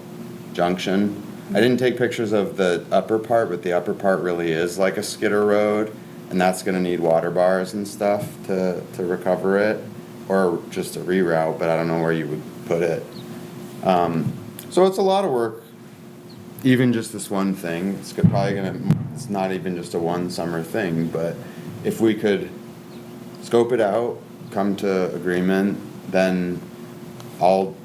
Junction. I didn't take pictures of the upper part, but the upper part really is like a skidder road, and that's gonna need water bars and stuff to recover it, or just a reroute, but I don't know where you would put it. So it's a lot of work. Even just this one thing, it's not even just a one summer thing, but if we could scope it out, come to agreement, then I'll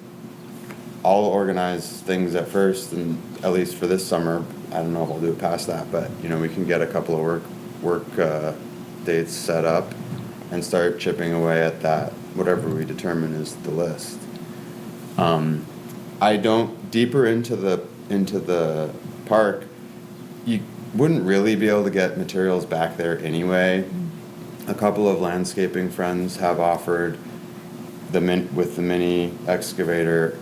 organize things at first, and at least for this summer, I don't know if I'll do it past that, but you know, we can get a couple of work dates set up and start chipping away at that, whatever we determine is the list. Deeper into the park, you wouldn't really be able to get materials back there anyway. A couple of landscaping friends have offered with the mini excavator,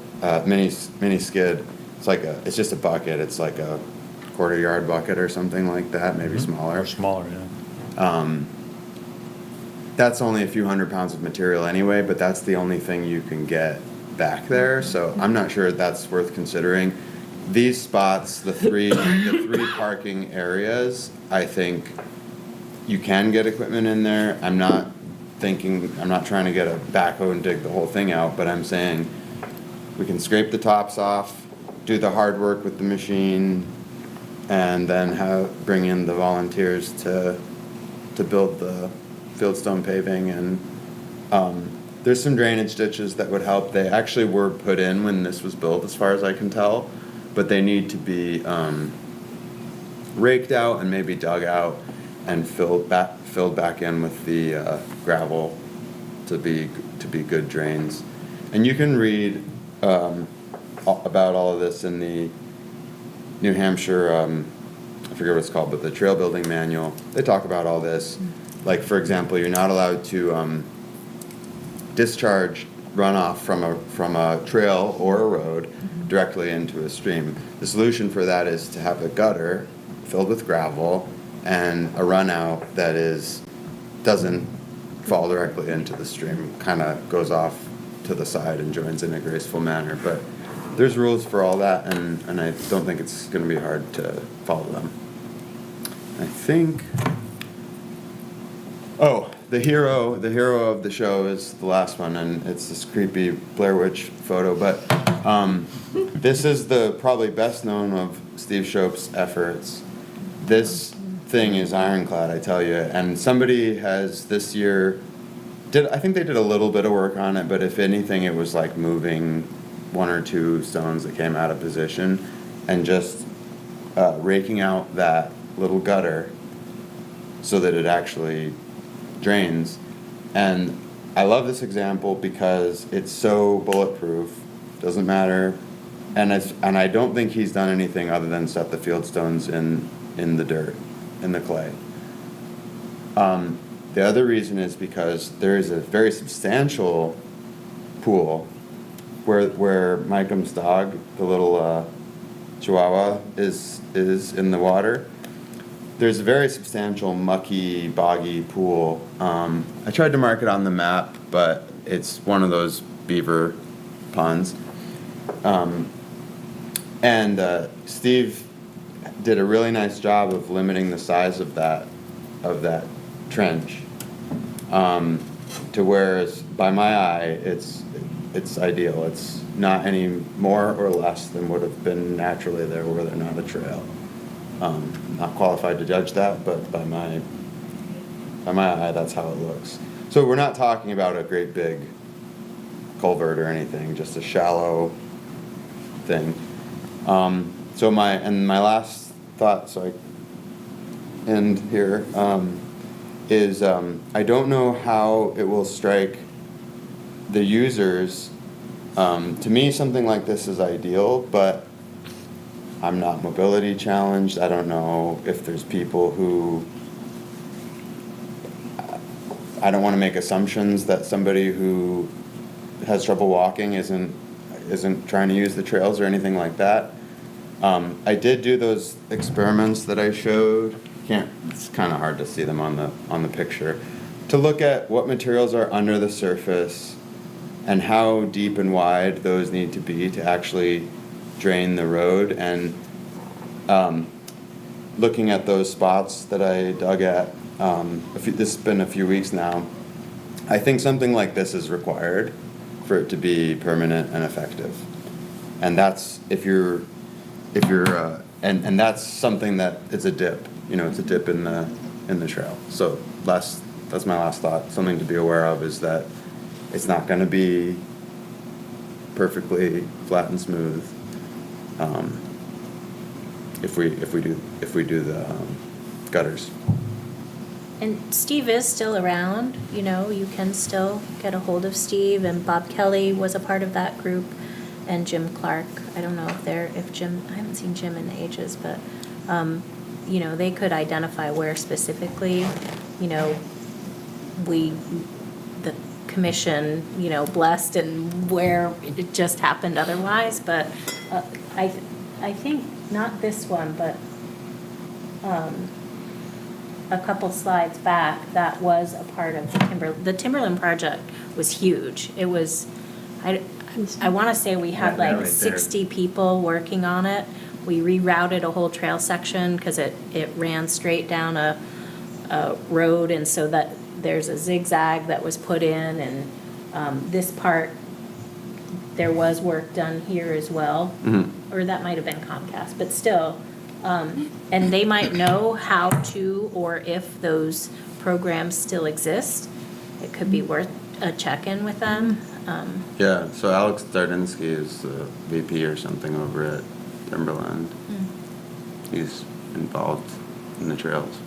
mini skid. It's just a bucket. It's like a quarter-yard bucket or something like that, maybe smaller. Or smaller, yeah. That's only a few hundred pounds of material anyway, but that's the only thing you can get back there. So I'm not sure that's worth considering. These spots, the three parking areas, I think you can get equipment in there. I'm not trying to get a backhoe and dig the whole thing out, but I'm saying we can scrape the tops off, do the hard work with the machine, and then bring in the volunteers to build the fieldstone paving. And there's some drainage ditches that would help. They actually were put in when this was built, as far as I can tell, but they need to be raked out and maybe dug out and filled back in with the gravel to be good drains. And you can read about all of this in the New Hampshire, I forget what it's called, but the trail building manual. They talk about all this. Like, for example, you're not allowed to discharge runoff from a trail or a road directly into a stream. The solution for that is to have a gutter filled with gravel and a runout that doesn't fall directly into the stream, kind of goes off to the side and joins in a graceful manner. But there's rules for all that, and I don't think it's going to be hard to follow them. I think. Oh, the hero of the show is the last one, and it's this creepy Blair Witch photo. But this is the probably best known of Steve Shope's efforts. This thing is ironclad, I tell you. And somebody has this year I think they did a little bit of work on it, but if anything, it was like moving one or two stones that came out of position and just raking out that little gutter so that it actually drains. And I love this example because it's so bulletproof, doesn't matter, and I don't think he's done anything other than set the field stones in the dirt, in the clay. The other reason is because there is a very substantial pool where Mike's dog, the little Chihuahua, is in the water. There's a very substantial mucky, boggy pool. I tried to mark it on the map, but it's one of those beaver ponds. And Steve did a really nice job of limiting the size of that trench to where, by my eye, it's ideal. It's not any more or less than would have been naturally there were there not a trail. Not qualified to judge that, but by my eye, that's how it looks. So we're not talking about a great big culvert or anything, just a shallow thing. So my last thought, so I end here, is I don't know how it will strike the users. To me, something like this is ideal, but I'm not mobility challenged. I don't know if there's people who, I don't want to make assumptions that somebody who has trouble walking isn't trying to use the trails or anything like that. I did do those experiments that I showed. It's kind of hard to see them on the picture. To look at what materials are under the surface and how deep and wide those need to be to actually drain the road, and looking at those spots that I dug at, this has been a few weeks now, I think something like this is required for it to be permanent and effective. And that's and that's something that it's a dip, it's a dip in the trail. So that's my last thought. Something to be aware of is that it's not going to be perfectly flat and smooth. If we do the gutters. And Steve is still around, you can still get a hold of Steve, and Bob Kelly was a part of that group, and Jim Clark. I don't know if Jim, I haven't seen Jim in ages, but, they could identify where specifically, the commission, blessed, and where it just happened otherwise, but I think not this one, but a couple slides back, that was a part of the Timberland project was huge. It was, I want to say we had Yeah, like right 60 people working on it. We rerouted a whole trail section because it ran straight down a road, and so that there's a zigzag that was put in, and this part, there was work done here as well, or that might have been Comcast, but still, and they might know how to, or if those programs still exist. It could be worth a check-in with them. Yeah, so Alex Dardinsky is the VP or something over at Timberland. He's involved in the trails.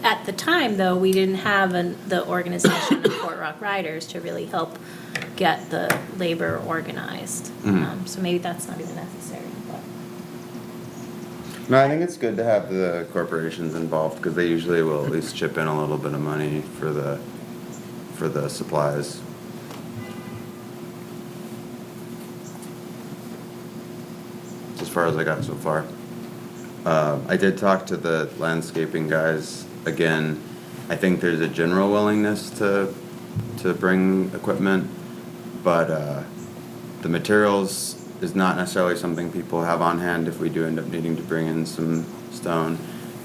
At the time, though, we didn't have the organization of Fort Rock Riders to really help get the labor organized. So maybe that's not even necessary. But. No, I think it's good to have the corporations involved because they usually will at least chip in a little bit of money for the supplies. As far as I got so far. I did talk to the landscaping guys again. I think there's a general willingness to bring equipment, but the materials is not necessarily something people have on hand if we do end up needing to bring in some stone.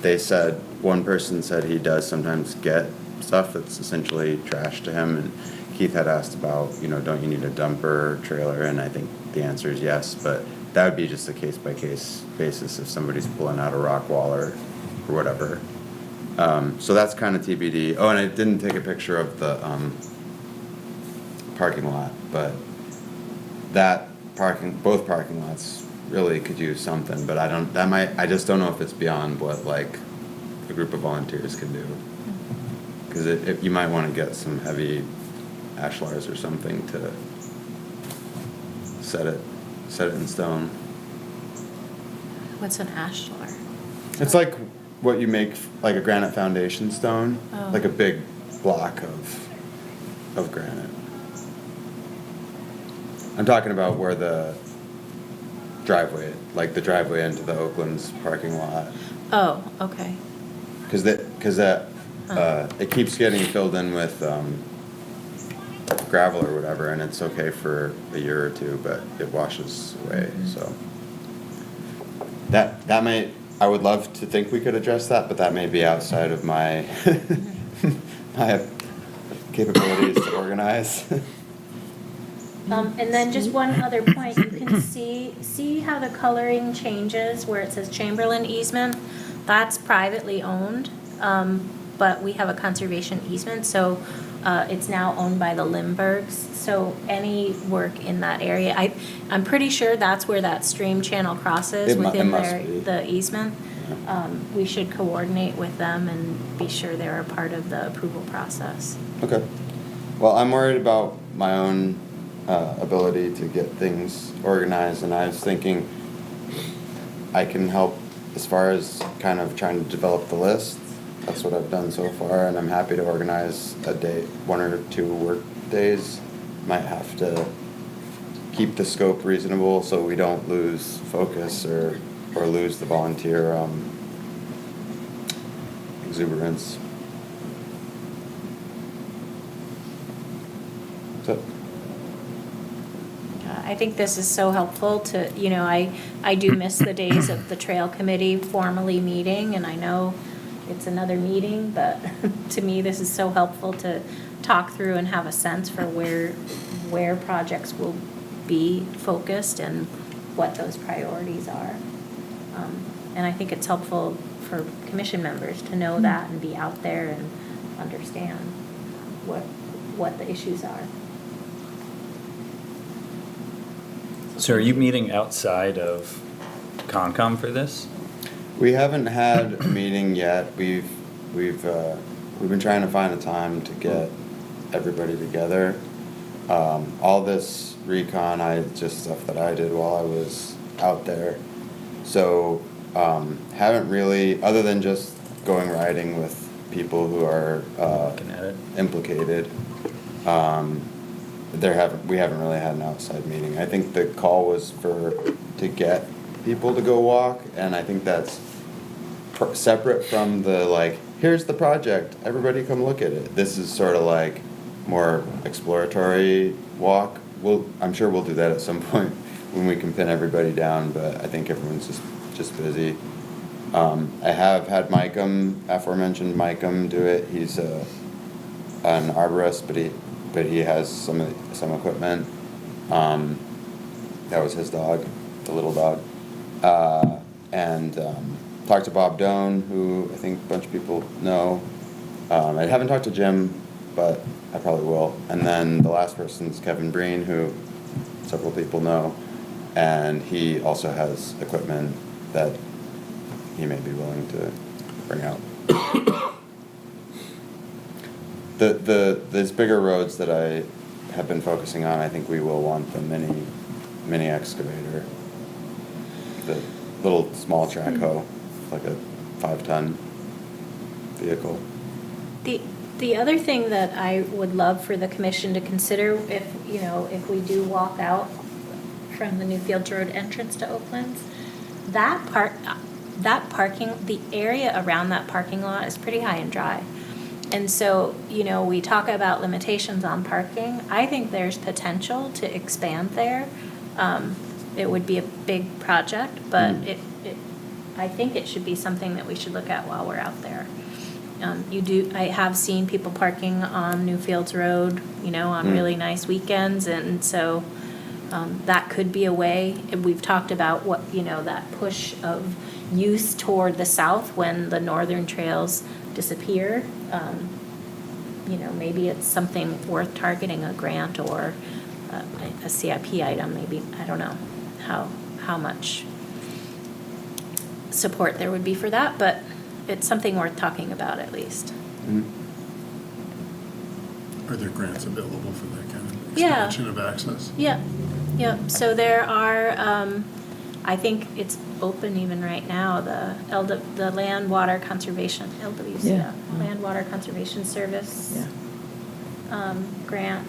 They said, one person said he does sometimes get stuff that's essentially trash to him, and Keith had asked about, don't you need a dumper trailer, and I think the answer is yes, but that would be just a case-by-case basis if somebody's pulling out a rock wall or whatever. So that's kind of TBD. Oh, and I didn't take a picture of the parking lot, but both parking lots really could use something, but I just don't know if it's beyond what like a group of volunteers can do. Because you might want to get some heavy ashlars or something to set it in stone. What's an ashlar? It's like what you make like a granite foundation stone, Oh. like a big block of granite. I'm talking about where the driveway into the Oakland's parking lot, Oh, okay. because it keeps getting filled in with gravel or whatever, and it's okay for a year or two, but it washes away. So that may, I would love to think we could address that, but that may be outside of my my capabilities to organize. And then just one other point, you can see how the coloring changes where it says Chamberlain easement? That's privately owned, but we have a conservation easement, so it's now owned by the Lindberghs. So any work in that area, I'm pretty sure that's where that stream channel crosses It within must be. the easement. We should coordinate with them and be sure they're a part of the approval process. Okay. Well, I'm worried about my own ability to get things organized, and I was thinking I can help as far as kind of trying to develop the list. That's what I've done so far, and I'm happy to organize a day, 1 or 2 work days. Might have to keep the scope reasonable so we don't lose focus or lose the volunteer exuberance. So. I think this is so helpful to, I do miss the days of the trail committee formally meeting, and I know it's another meeting, but to me, this is so helpful to talk through and have a sense for where projects will be focused and what those priorities are. And I think it's helpful for commission members to know that and be out there and understand what the issues are. So are you meeting outside of Concom for this? We haven't had a meeting yet. We've been trying to find a time to get everybody together. All this recon, just stuff that I did while I was out there. So haven't really, other than just going riding with people who are Looking at it. implicated. We haven't really had an outside meeting. I think the call was to get people to go walk, and I think that's separate from the like, here's the project, everybody come look at it. This is sort of like more exploratory walk. I'm sure we'll do that at some point when we can pin everybody down, but I think everyone's just busy. I have had aforementioned Micum do it. He's an arborist, but he has some equipment. That was his dog, the little dog. And talked to Bob Doan, who I think a bunch of people know. I haven't talked to Jim, but I probably will. And then the last person is Kevin Breen, who several people know. And he also has equipment that he may be willing to bring out. These bigger roads that I have been focusing on, I think we will want the mini excavator, the little small track hoe, like a 5-ton vehicle. The other thing that I would love for the commission to consider if we do walk out from the Newfields Road entrance to Oakland's, the area around that parking lot is pretty high and dry. And so, you know, we talk about limitations on parking. I think there's potential to expand there. It would be a big project, but I think it should be something that we should look at while we're out there. I have seen people parking on Newfields Road, you know, on really nice weekends, and so that could be a way. And we've talked about what, you know, that push of use toward the south when the northern trails disappear. You know, maybe it's something worth targeting, a grant or a CIP item, maybe, I don't know how much support there would be for that, but it's something worth talking about at least. Are there grants available for that kind of Yeah. expansion of access? Yeah, yeah, so there are, I think it's open even right now, the Land Water Conservation, LWC, Yeah. Land Water Conservation Service. Yeah. Grant.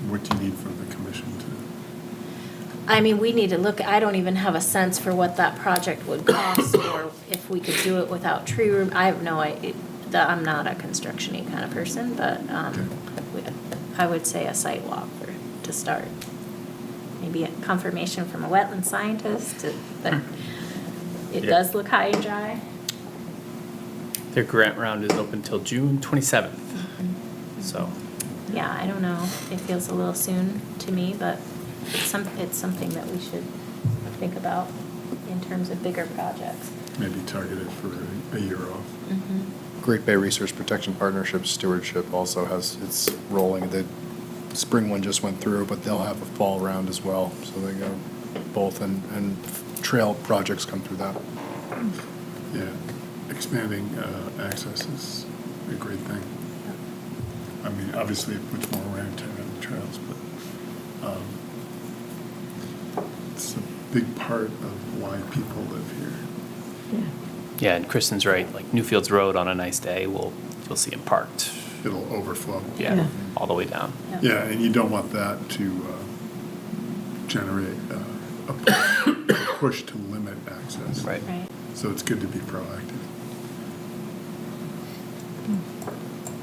What do you need from the commission to? I mean, we need to look, I don't even have a sense for what that project would cost, or if we could do it without tree room. I have no idea, I'm not a construction-y kind of person, but I would say a site walk to start. Maybe a confirmation from a wetland scientist that it does look high and dry. Their grant round is open till June 27th. So, Yeah, I don't know, it feels a little soon to me, but it's something that we should think about in terms of bigger projects. Maybe target it for a year off. Great Bay Resource Protection Partnership Stewardship also has, it's rolling. The spring one just went through, but they'll have a fall round as well. So they go both, and trail projects come through that. Yeah, expanding access is a great thing. I mean, obviously it puts more wear and tear on the trails, but it's a big part of why people live here. yeah, and Kristen's right, like Newfields Road on a nice day, you'll see them parked. It'll overflow. Yeah, all the way down. Yeah, and you don't want that to generate a push to limit access. Right. Right. So it's good to be proactive.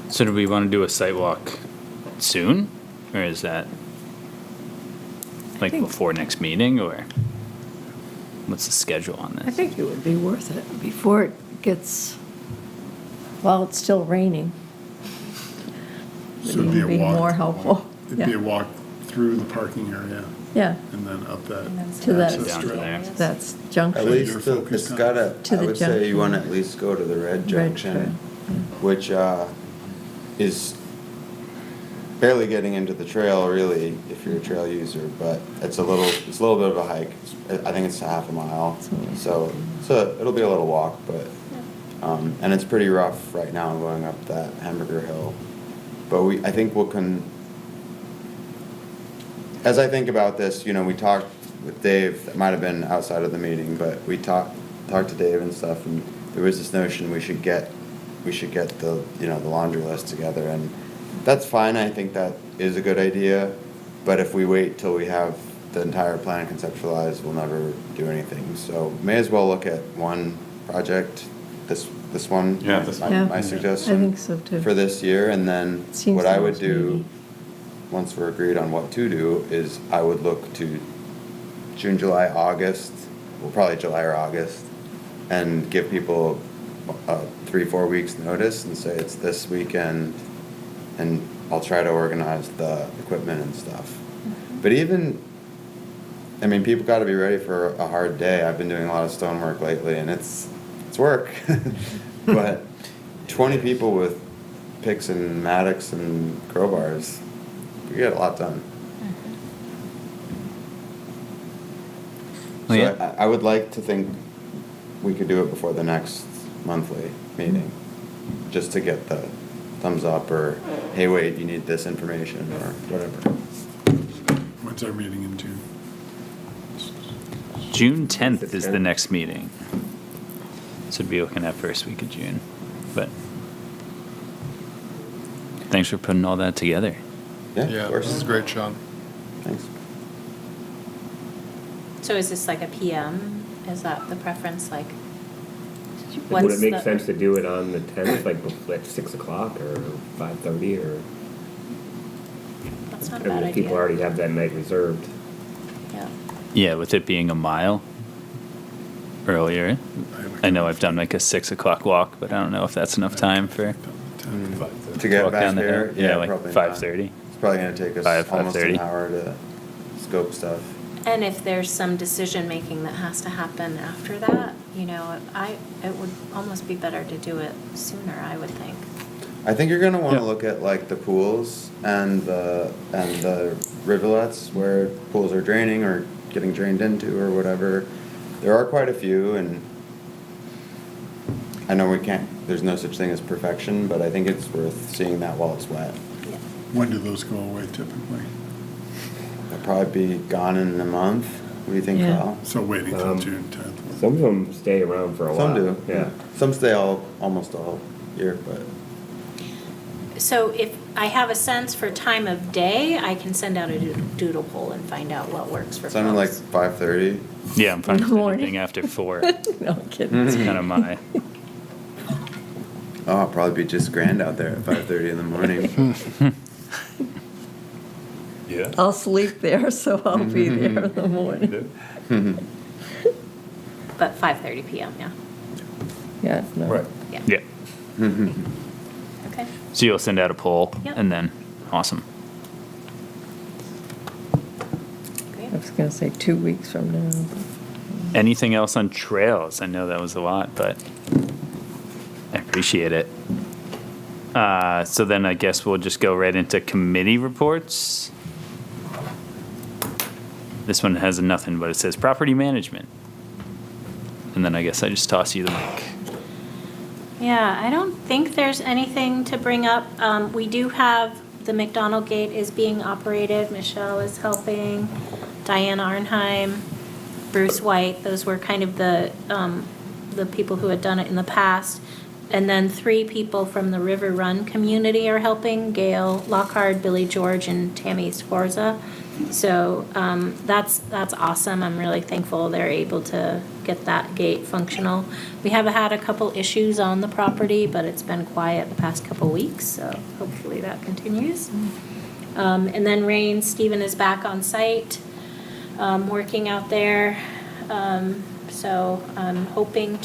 So do we want to do a site walk soon, or is that like think- before next meeting, or what's the schedule on this? I think it would be worth it before it gets, while it's still raining. So it'd be a Be walk. more helpful. It'd be Yeah. a walk through the parking area Yeah, and then up that And then To that- access Down to trail. there. that's At junction. least you're to, focused it's on- gotta, To I the would say you junction. wanna at least go to the red junction, trail, which, is barely getting into the trail really, if you're a trail user, but it's a little bit of a hike. I think it's half a mile, so it'll be a little walk, but, and it's pretty rough right now going up that Hamburger Hill. But I think as I think about this, you know, we talked with Dave, that might have been outside of the meeting, but we talked to Dave and stuff, and there was this notion we should get the, you know, the laundry list together, and that's fine, I think that is a good idea, but if we wait till we have the entire plan conceptualized, we'll never do anything, so may as well look at one project, this one. Yeah, this one. Yeah. My I suggestion. think so too. For this year, and then Seems what I the would most do, needy. once we're agreed on what to do, is I would look to June, July, August, well, probably July or August, and give people 3-4 weeks notice and say it's this weekend, and I'll try to organize the equipment and stuff. But even, I mean, people gotta be ready for a hard day. I've been doing a lot of stonework lately, and it's work. But 20 people with picks and mattocks and crowbars, we get a lot done. Well, So yeah. I would like to think we could do it before the next monthly meeting, just to get the thumbs up, or, hey, wait, you need this information, or whatever. When's our meeting in June? June 10th is the next meeting. So it'd be looking at first week of June, but thanks for putting all that together. Yeah, Yeah, of course. this is great, Sean. Thanks. So is this like a PM? Is that the preference, like? What's Would it make the- sense to do it on the 10th, like at 6 o'clock or 5:30 or? That's not a I mean, bad if people idea. already have that night reserved. Yeah. Yeah, with it being a mile earlier. I know I've done like a 6 o'clock walk, but I don't know if that's enough time for To get walk back down the here, hill. yeah, like probably 5:30. not. It's probably gonna take us 5, almost 5:30. an hour to scope stuff. And if there's some decision-making that has to happen after that, it would almost be better to do it sooner, I would think. I think you're gonna wanna Yeah. look at like the pools and the rivulets where pools are draining or getting drained into or whatever. There are quite a few, and I know there's no such thing as perfection, but I think it's worth seeing that while it's wet. When do those go away typically? They'll probably be gone in a month. What do you think, Yeah. Kyle? So waiting till June 10th. Some of them stay around for a while. Some do. Yeah. Some stay almost all year, but So if I have a sense for time of day, I can send out a doodle poll and find out what works for something like folks. 5:30. Yeah, I'm fine In the with morning. anything after 4. No kidding. It's kind of my. Oh, it'll probably be just grand out there at 5:30 in the morning. Yeah. I'll sleep there, so I'll be there in the morning. But 5:30 PM, yeah. Yeah, no. Right. Yeah. Yeah. Okay. So you'll send out a poll Yep. and then, awesome. Great. I was gonna say 2 weeks from now. Anything else on trails? I know that was a lot, but I appreciate it. So then I guess we'll just go right into committee reports. This one has nothing, but it says property management. And then I guess I just toss you the mic. Yeah, I don't think there's anything to bring up. We do have, the McDonald Gate is being operated. Michelle is helping. Diane Arnheim, Bruce White, those were kind of the people who had done it in the past. And then 3 people from the River Run community are helping, Gail Lockhart, Billy George, and Tammy Sforza. So that's awesome. I'm really thankful they're able to get that gate functional. We have had a couple issues on the property, but it's been quiet the past couple weeks, so hopefully that continues. And then Rain, Stephen is back on site, working out there. So I'm hoping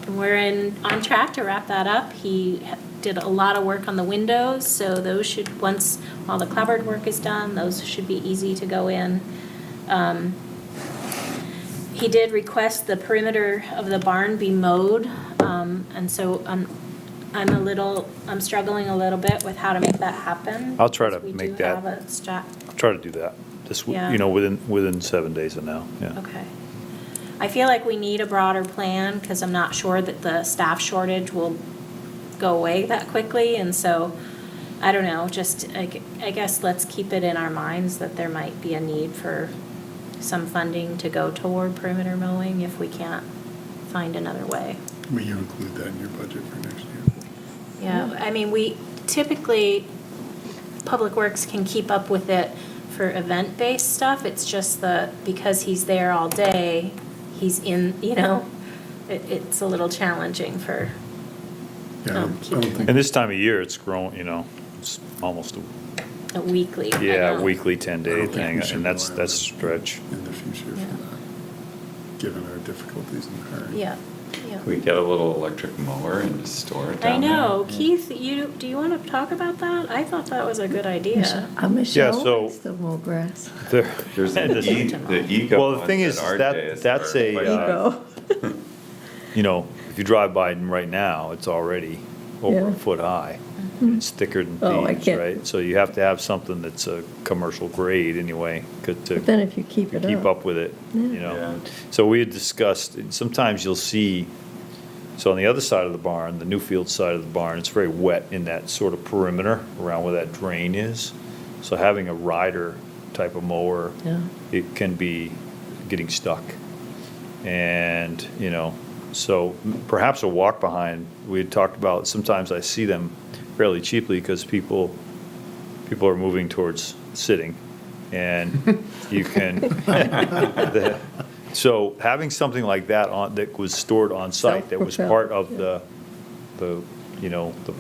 we're on track to wrap that up. He did a lot of work on the windows, so those should, once all the clapboard work is done, those should be easy to go in. He did request the perimeter of the barn be mowed, and so I'm struggling a little bit with how to make that happen. I'll try to because we make do that. have a I'll try to do that Yeah. within 7 days of now, yeah. Okay. I feel like we need a broader plan, because I'm not sure that the staff shortage will go away that quickly, and so, I don't know, I guess let's keep it in our minds that there might be a need for some funding to go toward perimeter mowing if we can't find another way. Will you include that in your budget for next year? Yeah, I mean, we typically, Public Works can keep up with it for event-based stuff. It's just because he's there all day, he's in, it's a little challenging for, Yeah, I don't think. And this time of year, it's grown, it's almost a weekly. I a know. weekly I 10-day don't think thing, we should and that's rely on a stretch. In the future for Yeah. that, given our difficulties in hiring. Yeah. We get a little electric mower and just store it I down there. know, Keith, do you want to talk about that? I thought that was a good idea. Michelle so- likes to mow grass. There- There's the ego. Well, the thing ones is, at RJ that's are a, quite Ego. if you drive by it right now, it's already over Yeah. a foot high. It's thicker than Oh, I thieves, can't- right? So you have to have something that's a commercial grade anyway, to But then if you keep it keep up with it, Yeah. So we had discussed, sometimes you'll see, so on the other side of the barn, the Newfield side of the barn, it's very wet in that sort of perimeter around where that drain is. So having a rider type of mower, Yeah. it can be getting stuck. And, so perhaps a walk behind, we had talked about, sometimes I see them fairly cheaply because people are moving towards sitting. And you can, So having something like that that was stored on site, that was part of the, the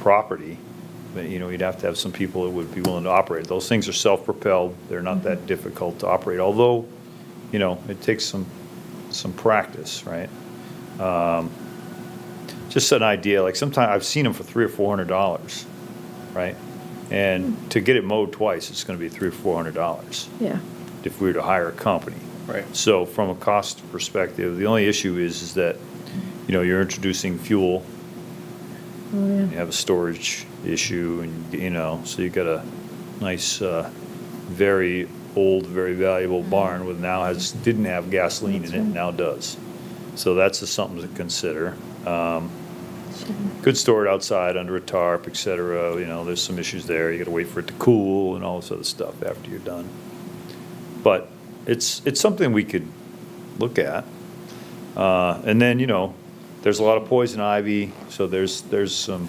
property, that, you'd have to have some people that would be willing to operate. Those things are self-propelled. They're not that difficult to operate, although, it takes some practice, right? Just an idea, like sometimes I've seen them for $300 or $400, right? And to get it mowed twice, it's gonna be $300 or $400 Yeah. if we were to hire a company. Right. So from a cost perspective, the only issue is that, you're introducing fuel, Oh, yeah. you have a storage issue, and, so you got a nice, very old, very valuable barn with didn't have gasoline in it, now does. So that's just something to consider. Could store it outside under a tarp, et cetera, there's some issues there. You gotta wait for it to cool and all this other stuff after you're done. But it's something we could look at. And then, there's a lot of poison ivy, so there's some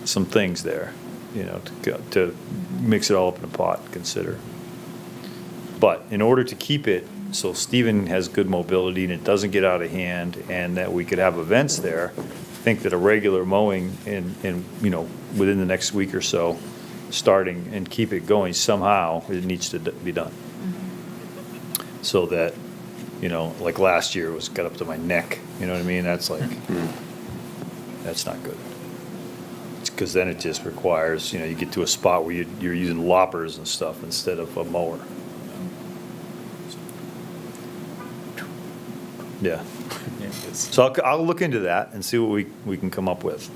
things there, to mix it all up in a pot and consider. But in order to keep it, so Stephen has good mobility and it doesn't get out of hand, and that we could have events there, I think that a regular mowing within the next week or so, starting and keep it going somehow, it needs to be done. So that, like last year, it got up to my neck, you know what I mean? That's like, that's not good. Because then it just requires, you get to a spot where you're using loppers and stuff instead of a mower. Yeah. So I'll look into that and see what we can come up with.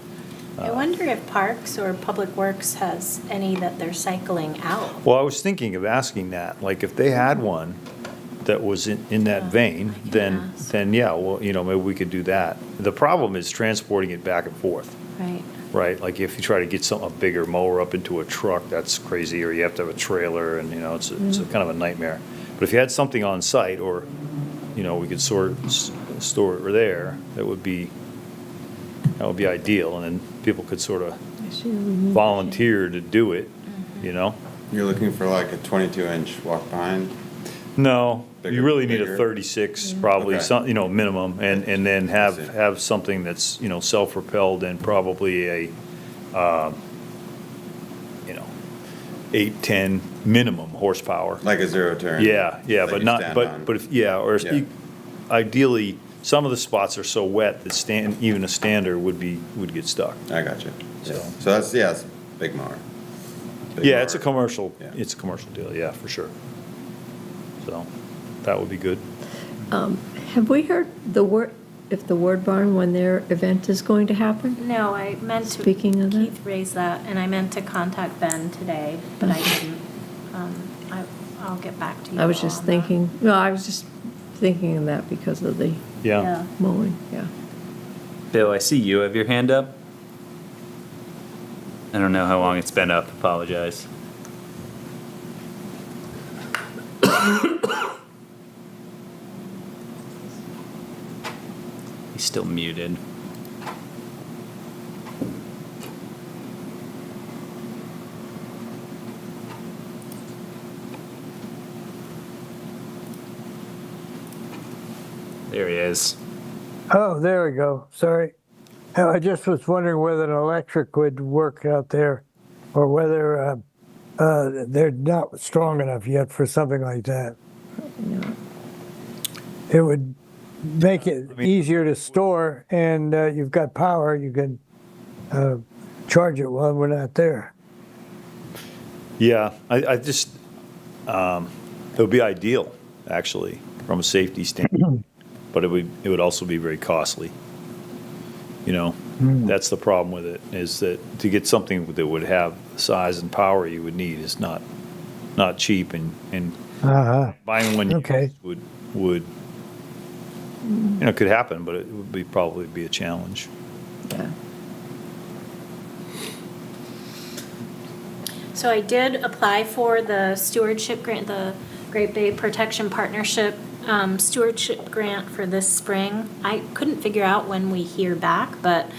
I wonder if Parks or Public Works has any that they're cycling out. Well, I was thinking of asking that, like if they had one that was in that vein, then yeah, well, maybe we could do that. The problem is transporting it back and forth. Right. Right, like if you try to get a bigger mower up into a truck, that's crazy, or you have to have a trailer, and, it's a kind of a nightmare. But if you had something on site, or, we could store it there, that would be ideal, and then people could sort of volunteer to do it, You're looking for like a 22-inch walk behind? No, you really need a bigger? 36, probably, Okay. minimum, and then have something that's, self-propelled and probably a, 8-10 minimum horsepower. Like a zero turn? Yeah, that but you not, stand but, on. but if, yeah, or if Yeah. you, ideally, some of the spots are so wet that even a stander would get stuck. I got you. So- So that's, it's a big mower. Big Yeah, it's a mower. commercial, Yeah. it's a commercial deal, yeah, for sure. So, that would be good. Have we heard if the Ward Barn, when their event is going to happen? No, I meant to. Speaking of that? Keith raised that, and I meant to contact Ben today, but I didn't. I'll get back to you. I was all just on that. thinking, no, I was just thinking of that because of the Yeah. mowing, yeah. Bill, I see you have your hand up. I don't know how long it's been up, apologize. He's still muted. There he is. Oh, there we go. Sorry. I just was wondering whether an electric would work out there or whether they're not strong enough yet for something like that. It would make it easier to store, and you've got power. You can charge it while we're not there. Yeah, I just, it would be ideal, actually, from a safety standpoint, but it would also be very costly. That's the problem with it, is that to get something that would have the size and power you would need is not cheap, and buying one Okay. used would could happen, but it would probably be a challenge. Yeah. So I did apply for the stewardship grant, the Great Bay Protection Partnership stewardship grant for this spring. I couldn't figure out when we hear back, but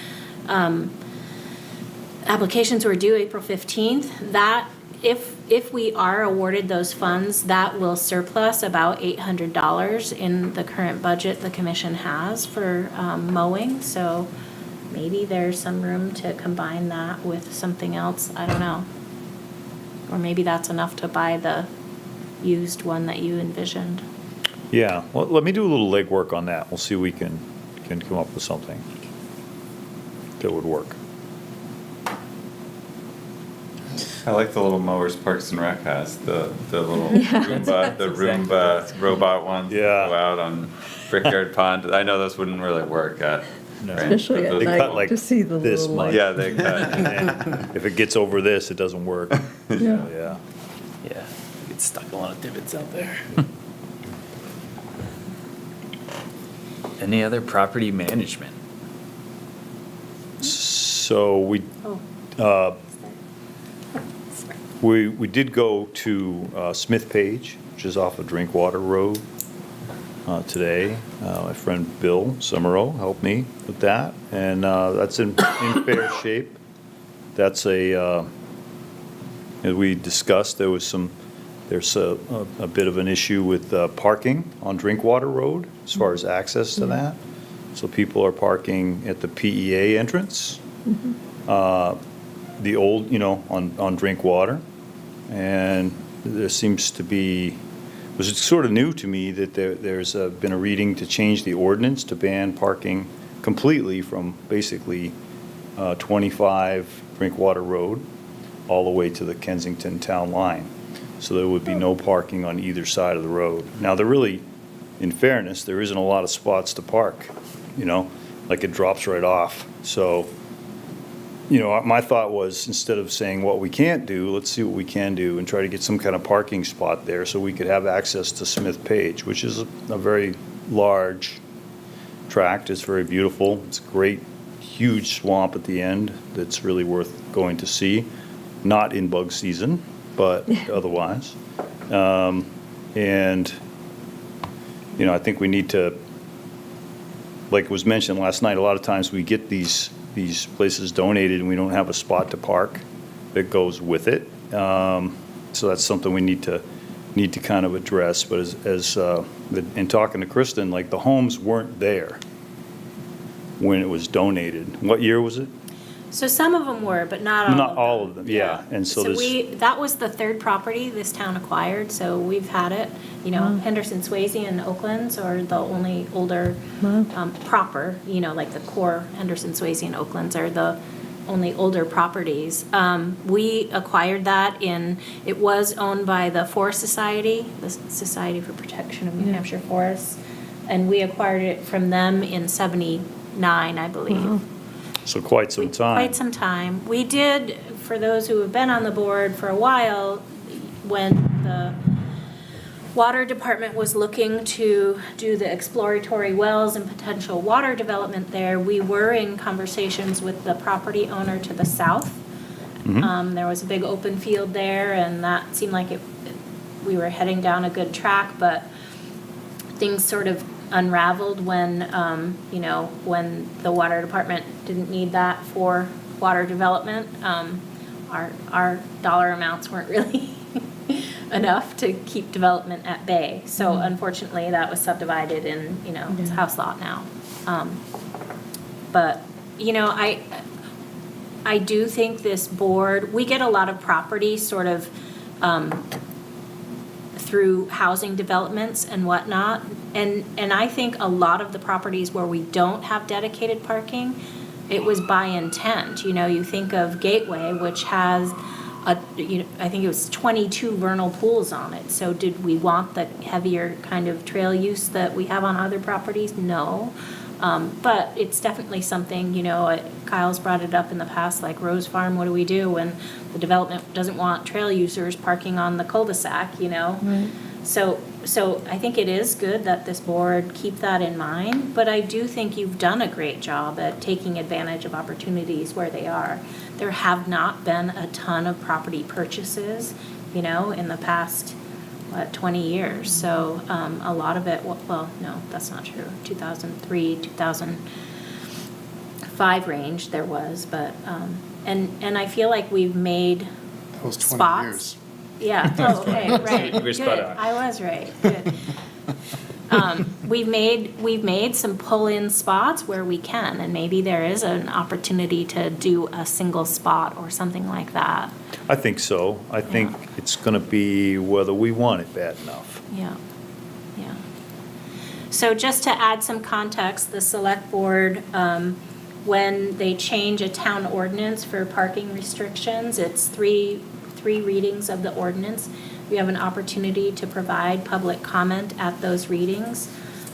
applications were due April 15th. That if we are awarded those funds, that will surplus about $800 in the current budget the commission has for mowing. So maybe there's some room to combine that with something else. I don't know. Or maybe that's enough to buy the used one that you envisioned. Yeah, well, let me do a little legwork on that. We'll see if we can come up with something that would work. I like the little mowers Parks and Rec has, the little Roomba robot ones that Yeah. go out on Brickyard Pond. I know those wouldn't really work at No. Ranch, Especially but at those- They night, cut like to see the this little much. light. Yeah, they cut. And if it gets over this, it doesn't work. Yeah. Yeah. Yeah, get stuck a lot of divots out there. Any other property management? So Oh. uh, we did go to Smith Page, which is off of Drinkwater Road, today. My friend Bill Summerow helped me with that, and that's in fair shape. That's as we discussed, there's a bit of an issue with parking on Drinkwater Road as far as access to that. So people are parking at the PEA entrance, the old, on Drinkwater. And there seems to be, it was sort of new to me that there's been a reading to change the ordinance to ban parking completely from basically 25 Drinkwater Road all the way to the Kensington Town line. So there would be no parking on either side of the road. Now, in fairness, there isn't a lot of spots to park, like it drops right off. So, my thought was, instead of saying what we can't do, let's see what we can do and try to get some kind of parking spot there so we could have access to Smith Page, which is a very large tract. It's very beautiful. It's a great, huge swamp at the end that's really worth going to see. Not in bug season, but otherwise. And, I think we need to, like it was mentioned last night, a lot of times we get these places donated and we don't have a spot to park that goes with it. So that's something we need to kind of address. But in talking to Kristen, like the homes weren't there when it was donated. What year was it? So some of them were, but not all of them. Not all of them, yeah. And so there's, that was the third property this town acquired, so we've had it. Henderson, Swayze, and Oaklands are the only older, proper, like the core Henderson, Swayze, and Oaklands are the only older properties. We acquired that it was owned by the Forest Society, the Society for Protection of New Hampshire Forests, and we acquired it from them in '79, I believe. so quite some time. Quite some time. We did, for those who have been on the board for a while, when the water department was looking to do the exploratory wells and potential water development there, we were in conversations with the property owner to the south. There was a big open field there, and that seemed like we were heading down a good track, but things sort of unraveled when the water department didn't need that for water development. Our dollar amounts weren't really enough to keep development at bay. So unfortunately, that was subdivided in, it's house lot now. But, I do think this board, we get a lot of property sort of through housing developments and whatnot. And I think a lot of the properties where we don't have dedicated parking, it was by intent. You think of Gateway, which has I think it was 22 vernal pools on it. So did we want the heavier kind of trail use that we have on other properties? No. But it's definitely something, Kyle's brought it up in the past, like Rose Farm, what do we do when the development doesn't want trail users parking on the cul-de-sac, Right. So I think it is good that this board keep that in mind, but I do think you've done a great job at taking advantage of opportunities where they are. There have not been a ton of property purchases, in the past, 20 years. So a lot of it, well, no, that's not true. 2003, 2005 range there was, but, and I feel like we've made That was 20 spots. years. Yeah, oh, okay, right, You were spot good, on. I was right, good. We've made some pull-in spots where we can, and maybe there is an opportunity to do a single spot or something like that. I think so. I think it's going to be whether we want it bad enough. Yeah, yeah. So just to add some context, the select board, when they change a town ordinance for parking restrictions, it's three readings of the ordinance. We have an opportunity to provide public comment at those readings.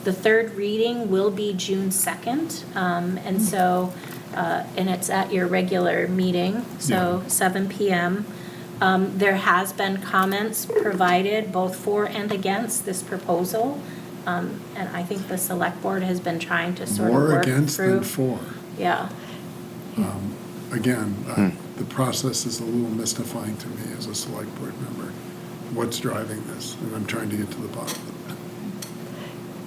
The third reading will be June 2nd, and so, and it's at your regular meeting, so 7 PM. There has been comments provided both for and against this proposal, and I think the select board has been trying to sort of More work against through. than for. Yeah, Again, the process is a little mystifying to me as a select board member. What's driving this? And I'm trying to get to the bottom of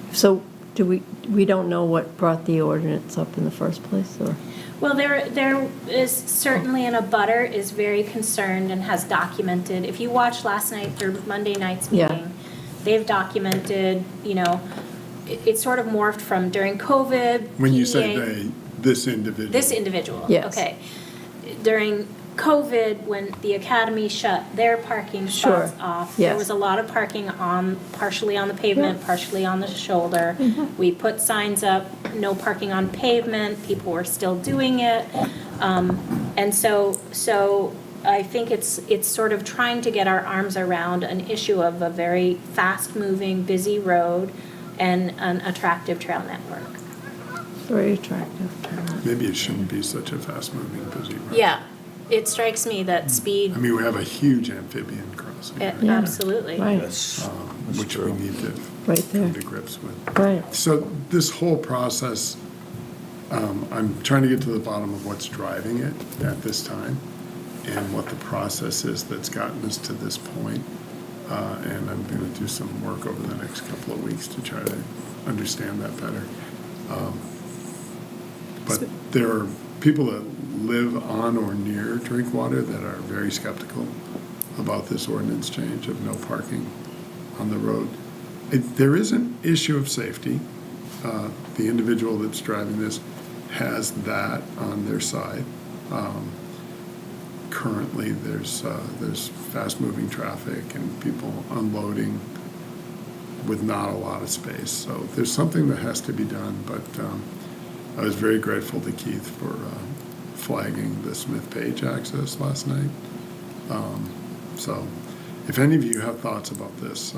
it. So we don't know what brought the ordinance up in the first place, or? well, there is certainly an abutter is very concerned and has documented, if you watched last night or Monday night's Yeah. meeting, they've documented, it sort of morphed from during COVID. When you say PDA they, this individual. This individual? Yes. Okay. During COVID, when the academy shut their parking Sure. spots off, there Yes. was a lot of parking partially on the pavement, Yeah. partially on the shoulder. We put signs up, no parking on pavement, people were still doing it. And so I think it's sort of trying to get our arms around an issue of a very fast-moving, busy road and an attractive trail network. Very attractive. Maybe it shouldn't be such a fast-moving, busy road. Yeah, it strikes me that speed, I mean, we have a huge amphibian crossing, right? Yeah. absolutely. Right, That's Which we true. need to right there. come to grips with. Right. So this whole process, I'm trying to get to the bottom of what's driving it at this time and what the process is that's gotten us to this point. And I'm going to do some work over the next couple of weeks to try to understand that better. But there are people that live on or near Drinkwater that are very skeptical about this ordinance change of no parking on the road. There is an issue of safety. The individual that's driving this has that on their side. Currently, there's fast-moving traffic and people unloading with not a lot of space. So there's something that has to be done, but I was very grateful to Keith for flagging the Smith Page access last night. So if any of you have thoughts about this,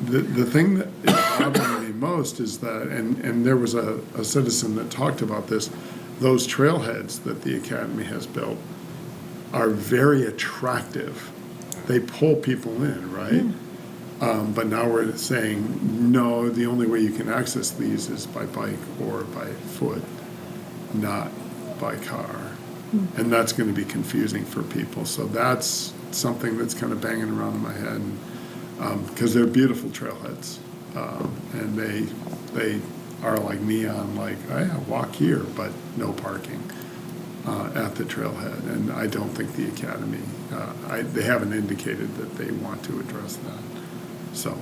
the thing that is bothering me most is that, and there was a citizen that talked about this, those trailheads that the Academy has built are very attractive. They pull people in, right? But now we're saying, no, the only way you can access these is by bike or by foot, not by car. And that's going to be confusing for people. So that's something that's kind of banging around in my head. Because they're beautiful trailheads. And they are like neon, like, I walk here, but no parking at the trailhead. And I don't think the Academy, they haven't indicated that they want to address that. So,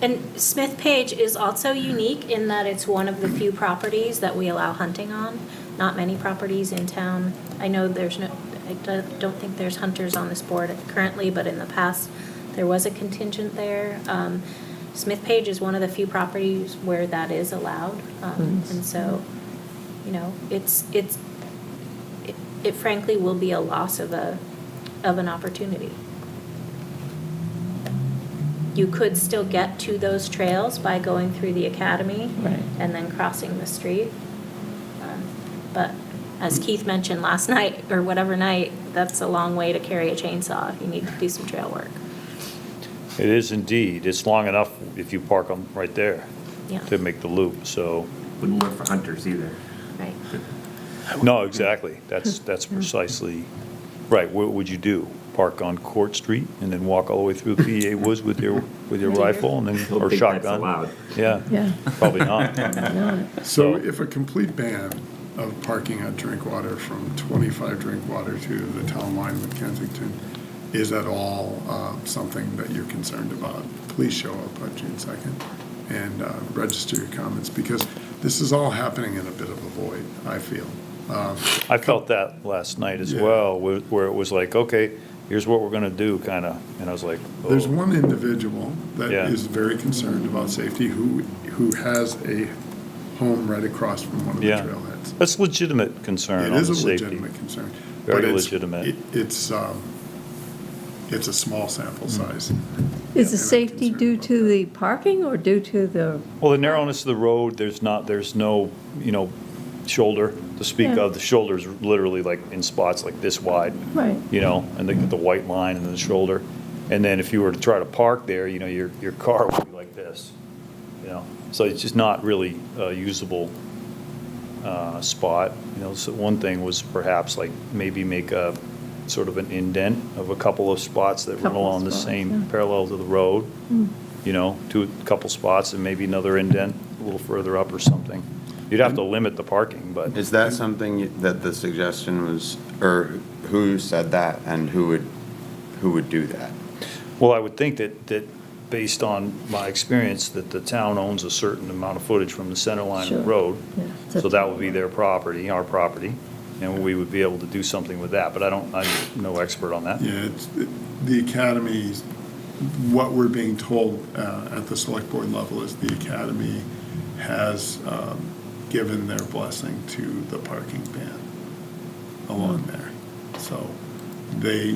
And Smith Page is also unique in that it's one of the few properties that we allow hunting on. Not many properties in town. I know I don't think there's hunters on this board currently, but in the past, there was a contingent there. Smith Page is one of the few properties where that is allowed. And so, it frankly will be a loss of an opportunity. You could still get to those trails by going through the academy and then crossing the street. But as Keith mentioned last night, or whatever night, that's a long way to carry a chainsaw if you need to do some trail work. It is indeed. It's long enough if you park them right there Yeah. to make the loop, so. Wouldn't work for hunters either. Right. No, exactly. That's precisely, right. What would you do? Park on Court Street and then walk all the way through the PEA woods with your rifle and then, Don't or think shotgun? that's allowed. Yeah, Yeah. probably not. so if a complete ban of parking at Drinkwater from 25 Drinkwater to the town line with Kensington is at all something that you're concerned about, please show up on June 2nd and register your comments, because this is all happening in a bit of a void, I feel. I felt that last night as Yeah. well, where it was like, okay, here's what we're gonna do, kind of, and I was like, oh. There's one individual that Yeah. is very concerned about safety who has a home right across from one of the Yeah. trailheads. That's legitimate concern It on is the a safety. legitimate concern. Very but legitimate. It's a small sample size. Is the And I'm safety concerned due about to that. the parking or due to the, Well, the narrowness of the road, there's no, shoulder to speak Yeah. of. The shoulder's literally like in spots like this wide, right? and the white line and the shoulder. And then if you were to try to park there, your car would be like this, So it's just not really a usable spot. So one thing was perhaps like maybe make a sort of an indent of a couple of spots that run Couple of along the spots, same yeah. parallel to the road. To a couple spots and maybe another indent a little further up or something. You'd have to limit the parking, but. Is that something that the suggestion was, or who said that and who would do that? Well, I would think that based on my experience, that the town owns a certain amount of footage from the center line of the Sure. road. Yeah. So that would be their property, our property, and we would be able to do something with that, but I'm no expert on that. Yeah, the academy, what we're being told at the select board level is the academy has given their blessing to the parking ban along there. So they,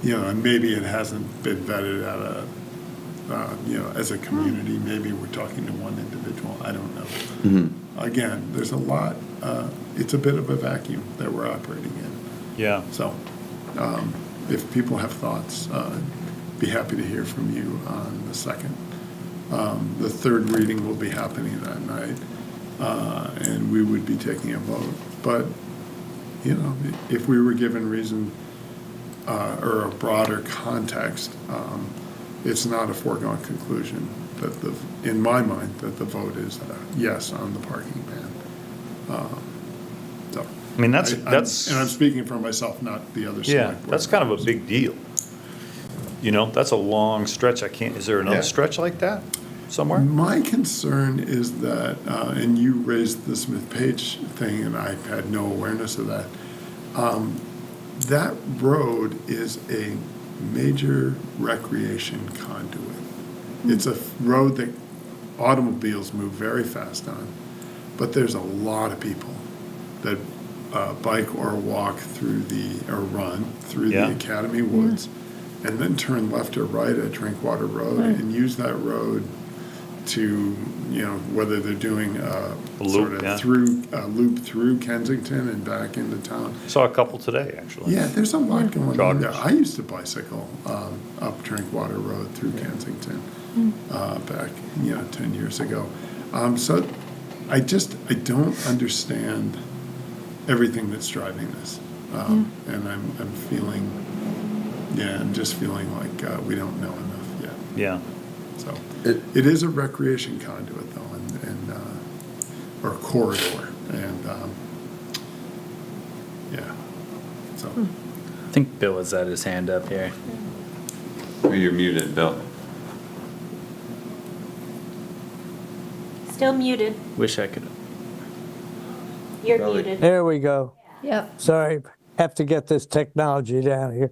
and maybe it hasn't been vetted at as a community. Maybe we're talking to one individual, I don't know. Again, there's a lot, it's a bit of a vacuum that we're operating in. Yeah. So, if people have thoughts, be happy to hear from you on the 2nd. The third reading will be happening that night, and we would be taking a vote. But, if we were given reason or a broader context, it's not a foregone conclusion that in my mind, that the vote is yes on the parking ban. So. I mean, that's. And I'm speaking for myself, not the other Yeah, select board that's kind of a members. big deal. That's a long stretch. Is there another Yeah. stretch like that somewhere? My concern is that, and you raised the Smith Page thing, and I had no awareness of that. That road is a major recreation conduit. It's a road that automobiles move very fast on, but there's a lot of people that bike or walk or run through Yeah. the Academy Woods, and then turn left or right at Drinkwater Road and use that road to, whether they're doing a loop, sort of yeah. loop through Kensington and back into town. Saw a couple today, actually. Yeah, there's a lot going on there. Joggers. I used to bicycle up Drinkwater Road through Kensington back, 10 years ago. So I don't understand everything that's driving this. And I'm just feeling like we don't know enough yet. Yeah. So it is a recreation conduit though, and or corridor, and so. I think Bill has had his hand up here. Oh, you're muted, Bill. Still muted. Wish I could. You're Probably. muted. There we go. Yep. Sorry, have to get this technology down here.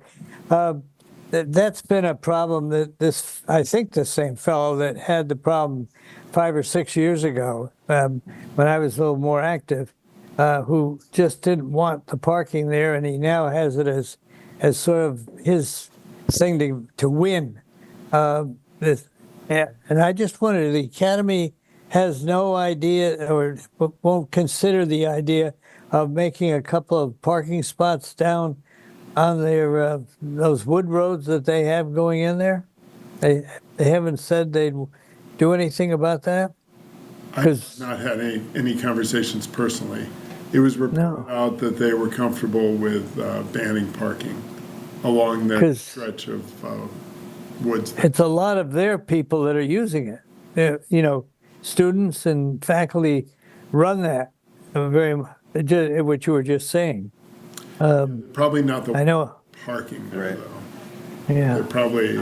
That's been a problem that I think the same fellow that had the problem 5 or 6 years ago, when I was a little more active, who just didn't want the parking there, and he now has it as sort of his thing to win. And I just wondered, the Academy has no idea or won't consider the idea of making a couple of parking spots down on their those wood roads that they have going in there? They haven't said they'd do anything about that? I've not had any conversations personally. It was reported out that they were comfortable with banning parking along that 'Cause stretch of woods. It's a lot of their people that are using it. Students and faculty run that what you were just saying. Probably not the I know. parking there, Right. though. Yeah. They're probably,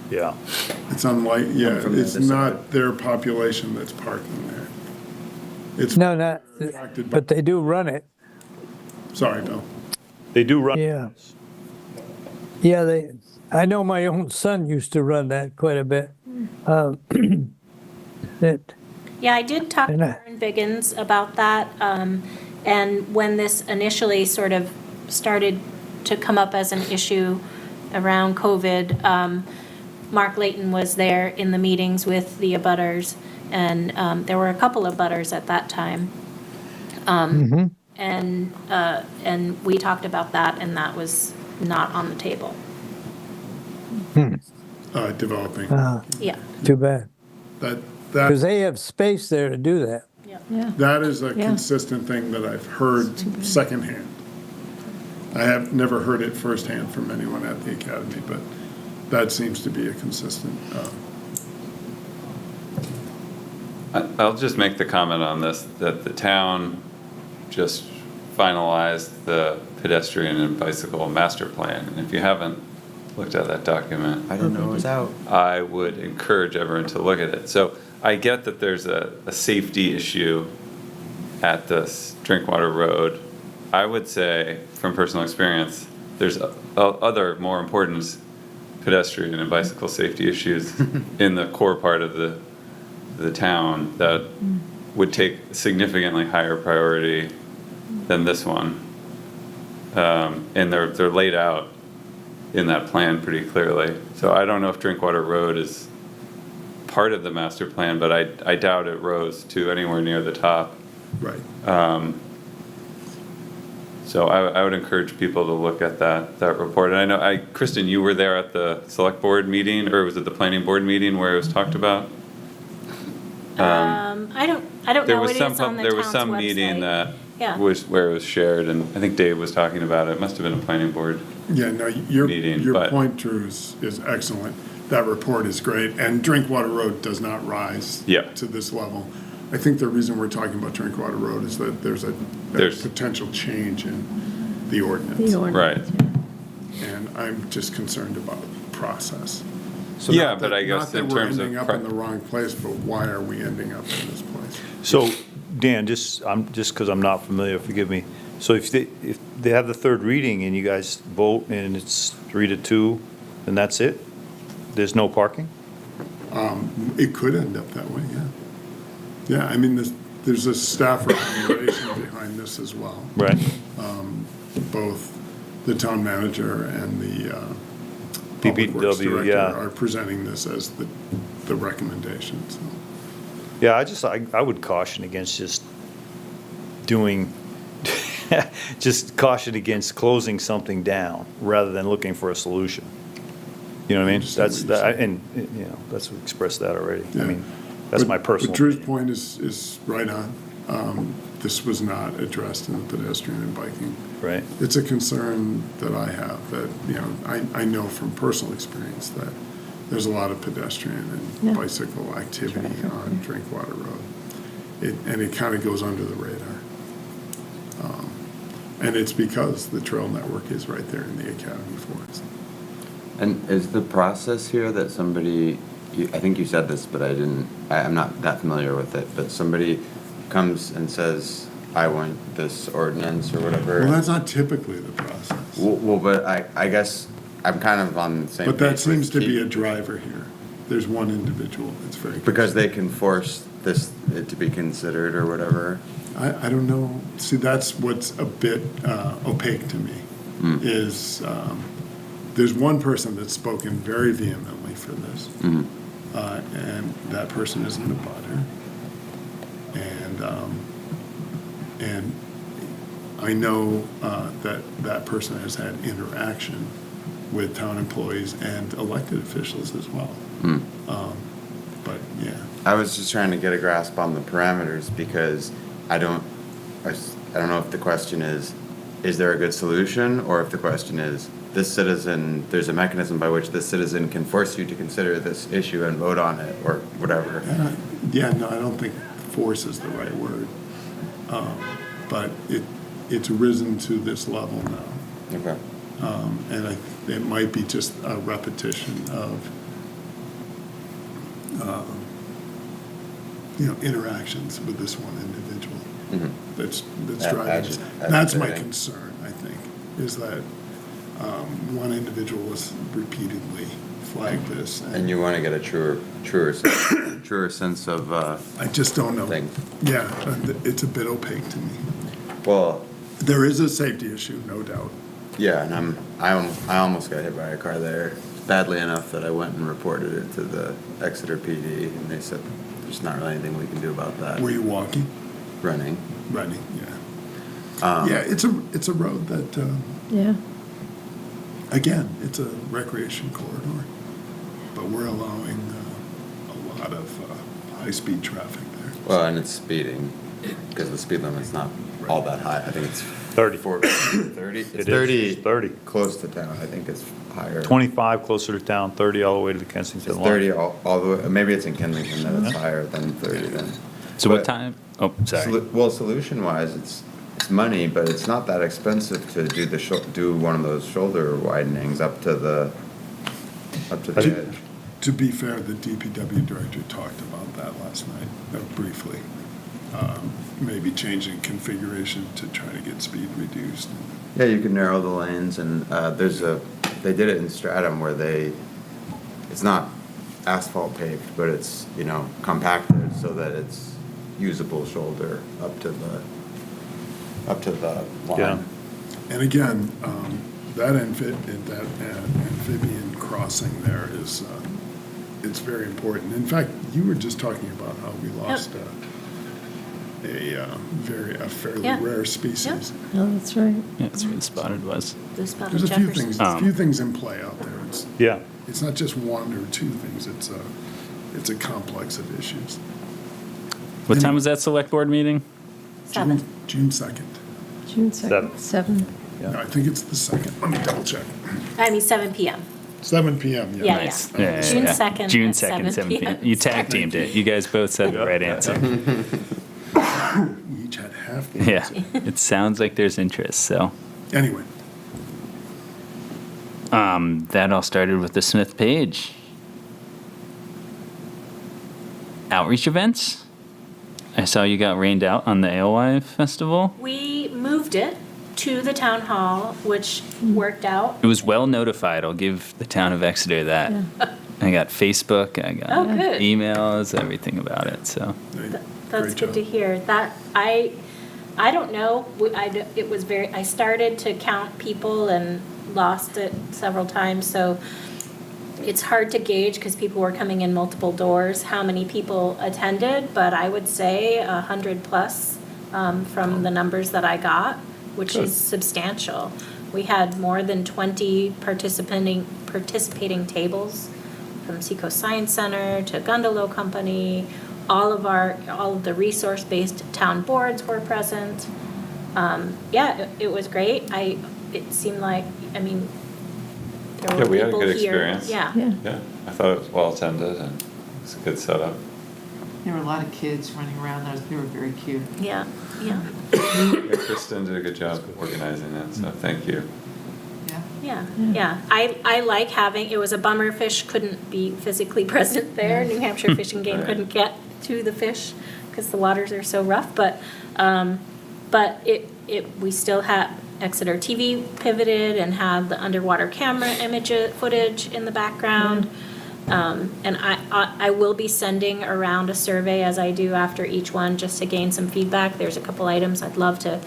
Yeah. it's unlike, yeah, from the it's other not side. their population that's parking there. It's No, not, attracted by, but they do run it. sorry, Bill. They do run. Yeah. Yeah, I know my own son used to run that quite a bit. It, Yeah, I did talk to And Aaron Biggins about that. And when this initially sort of started to come up as an issue around COVID, Mark Layton was there in the meetings with the abutters, and there were a couple of butters at that time. And we talked about that, and that was not on the table. Developing. Yeah. too bad. That, Because that, they have space there to do that. Yeah. that is a Yeah. consistent thing that I've heard secondhand. I have never heard it firsthand from anyone at the academy, but that seems to be a consistent, I'll just make the comment on this, that the town just finalized the pedestrian and bicycle master plan. And if you haven't looked at that document, I didn't know it was out. I would encourage everyone to look at it. So I get that there's a safety issue at this Drinkwater Road. I would say, from personal experience, there's other more important pedestrian and bicycle safety issues in the core part of the town that would take significantly higher priority than this one. And they're laid out in that plan pretty clearly. So I don't know if Drinkwater Road is part of the master plan, but I doubt it rose to anywhere near the top. right. So I would encourage people to look at that report. And I know, Kristen, you were there at the select board meeting, or was it the planning board meeting where it was talked about? I don't There know. was It some, is on the there was town's some meeting website. that Yeah. was, where it was shared, and I think Dave was talking about it. It must have been a planning board. Yeah, no, your Meeting, but- point, Drew, is excellent. That report is great, and Drinkwater Road does not rise Yeah. to this level. I think the reason we're talking about Drinkwater Road is that there's a potential change in the ordinance. The ordinance. Right. And I'm just concerned about process. Yeah, Not but that- I guess in terms Not that we're of. ending up in the wrong place, but why are we ending up in this place? So, Dan, just because I'm not familiar, forgive me. So if they have the third reading and you guys vote and it's 3-2, then that's it? There's no parking? It could end up that way, yeah. Yeah, I mean, there's a staff recommendation behind this as well. Right. Both the town manager and the Public Works PPW, Director yeah. are presenting this as the recommendation, so. Yeah, I would caution against just doing, just caution against closing something down rather than looking for a solution. You know what I mean? Understand That's, what you're that, saying. and, you know, that's expressed that already. I Yeah. mean, that's But- my personal But Drew's opinion. point is right on. This was not addressed in the pedestrian and biking. Right. It's a concern that I have, that, you know, I know from personal experience that there's a lot of pedestrian and Yeah. bicycle activity on Drinkwater Road. And it kind of goes under the radar. And it's because the trail network is right there in the Academy Forest. And is the process here that somebody, I think you said this, but I'm not that familiar with it, but somebody comes and says, I want this ordinance or whatever? Well, that's not typically the process. Well, but I guess I'm kind of on the same But that page seems to with be a driver here. There's one individual that's very. Because they can force it to be considered or whatever? I don't know. See, that's what's a bit opaque to me, is there's one person that's spoken very vehemently for this, and that person isn't a butter. And I know that person has had interaction with town employees and elected officials as well. But, yeah. I was just trying to get a grasp on the parameters because I don't know if the question is there a good solution, or if the question is, this citizen, there's a mechanism by which this citizen can force you to consider this issue and vote on it, or whatever. Yeah, no, I don't think force is the right word. But it's risen to this level now. Okay. And it might be just a repetition of, interactions with this one individual that's driving this. That's my Agitating. concern, I think, is that one individual has repeatedly flagged this. And you want to get a truer sense of I just don't know. things. Yeah, it's a bit opaque to me. Well, There is a safety issue, no doubt. yeah, and I almost got hit by a car there badly enough that I went and reported it to the Exeter PD, and they said there's not really anything we can do about that. Were you walking? Running. Running, yeah. Yeah, it's a road that, Yeah. again, it's a recreation corridor, but we're allowing a lot of high-speed traffic there. Well, and it's speeding because the speed limit's not all that high. I think it's 30. 30. It's It is. 30. It's 30. Close to town. I think it's higher. 25 closer to town, 30 all the way to the It's Kensington line. 30 all the way. Maybe it's in Kensington that it's higher than 30 then. So what But time? Oh, sorry. Well, solution-wise, it's money, but it's not that expensive to do one of those shoulder widenings up to the edge. To be fair, the DPW director talked about that last night, briefly. Maybe changing configuration to try to get speed reduced. Yeah, you can narrow the lanes, and they did it in Stratham where it's not asphalt paved, but it's, compacted so that it's usable shoulder up to the line. Yeah. And again, that amphibian crossing there is, it's very important. In fact, you were just talking about how we lost a fairly Yeah. rare species. Oh, that's right. Yeah, that's where the spotted was. The spotted There's a few Jefferson. things, a few things in play out there. Yeah. It's not just one or two things, it's a complex of issues. What time was that select board meeting? 7. June 2nd. June 2nd, 7. No, I think it's the 2nd. Let me double check. 7 p.m. 7 PM, yeah. Yeah, Nice. yeah. June 2nd June at 2nd, 7 p.m. p.m. You tag teamed it. You guys both said the right answer. We each had half the Yeah, answer. it sounds like there's interest, so. Anyway, That all started with the Smith page. Outreach events? I saw you got rained out on the Alewife Festival. We moved it to the town hall, which worked out. It was well notified. I'll give the town of Exeter that. I got Facebook, I got Oh, good. emails, everything about it, so. That's great good to job. hear. That I don't know. It was I started to count people and lost it several times, so it's hard to gauge because people were coming in multiple doors how many people attended, but I would say 100 plus from the numbers that I got, which is substantial. We had more than 20 participating tables from Seacoast Science Center to Gundalo Company. All of the resource-based town boards were present. It was great. It seemed like, there Yeah, were we had a people good here. experience. Yeah. Yeah, I thought it was well attended and it's a good setup. There were a lot of kids running around. They were very cute. Yeah, yeah, Yeah, Kristen did a good job organizing it, so thank you. Yeah. yeah. I like having, it was a bummer Fish couldn't be physically present there. New Hampshire Fish and Game Right. couldn't get to the fish because the waters are so rough, but we still had Exeter TV pivoted and had the underwater camera footage in the background. And I will be sending around a survey as I do after each one, just to gain some feedback. There's a couple items I'd love to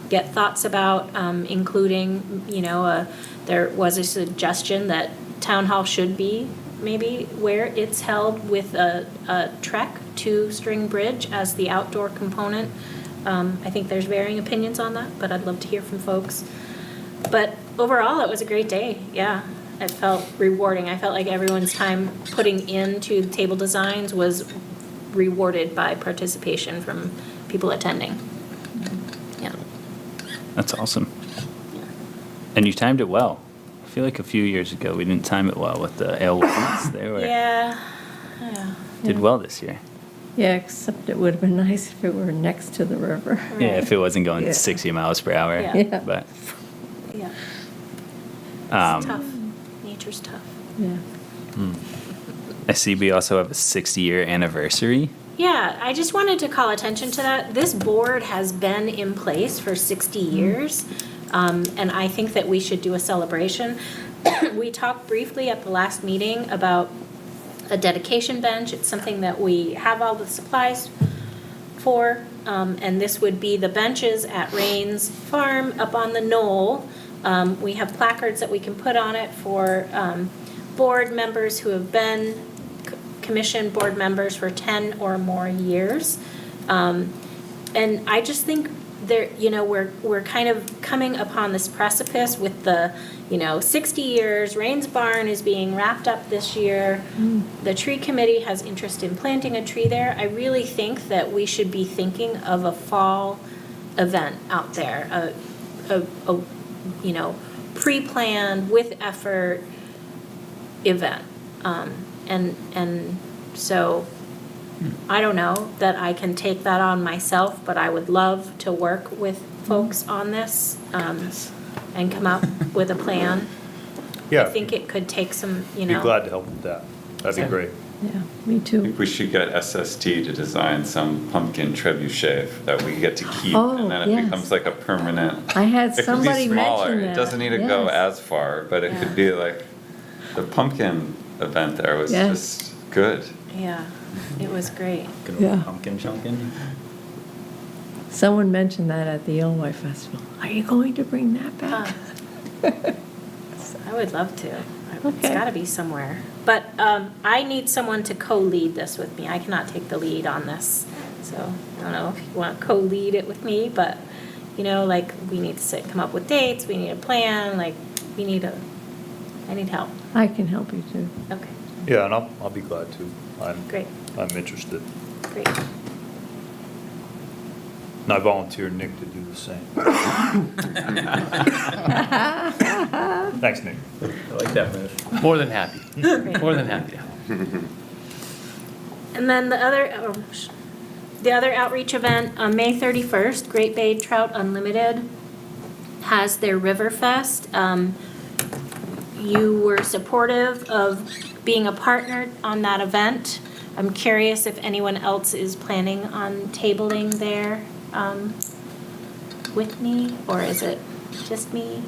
get thoughts about, including, there was a suggestion that town hall should be maybe where it's held with a trek to String Bridge as the outdoor component. I think there's varying opinions on that, but I'd love to hear from folks. But overall, it was a great day, yeah. It felt rewarding. I felt like everyone's time putting into the table designs was rewarded by participation from people attending. Yeah. That's awesome. And you timed it well. I feel like a few years ago we didn't time it well with the Alewives. They were Yeah. did well this year. Yeah, except it would have been nice if it were next to the river. Yeah, if it wasn't going Yeah. 60 miles per hour. Yeah. Yeah. But Yeah. Um, It's tough. Nature's tough. Yeah. I see we also have a 60-year anniversary. Yeah, I just wanted to call attention to that. This board has been in place for 60 years, and I think that we should do a celebration. We talked briefly at the last meeting about a dedication bench. It's something that we have all the supplies for, and this would be the benches at Rains Farm up on the knoll. We have placards that we can put on it for board members who have been commission board members for 10 or more years. And I just think there, we're kind of coming upon this precipice with the, 60 years, Rains Barn is being wrapped up this year. The tree committee has interest in planting a tree there. I really think that we should be thinking of a fall event out there, a pre-planned with effort event. And so I don't know that I can take that on myself, but I would love to work with folks on this, and come up with a plan. Yeah. I think it could take some, Be glad to help with that. That'd be Yeah. great. Yeah, me I too. think we should get SST to design some pumpkin trebuchet that we get to keep, Oh, and then it yes. becomes like a permanent. I had It could somebody be smaller. mention that. It doesn't need to go Yes. as far, but it Yeah. could be like, the pumpkin event there was Yes. just good. Yeah, it was great. Good Yeah. old pumpkin chunkin. Someone mentioned that at the Illinois Festival. Are you going to bring that back? I would love to. It's Okay. gotta be somewhere. But I need someone to co-lead this with me. I cannot take the lead on this. So I don't know if you want to co-lead it with me, but, we need to come up with dates, we need a plan, I need help. I can help you too. Okay, Yeah, and I'll be glad to. great, I'm interested. great. And I volunteered Nick to do the same. Thanks, Nick. I like that move. More than happy. More than happy. And then the other outreach event, on May 31st, Great Bay Trout Unlimited has their River Fest. You were supportive of being a partner on that event. I'm curious if anyone else is planning on tabling there with me, or is it just me?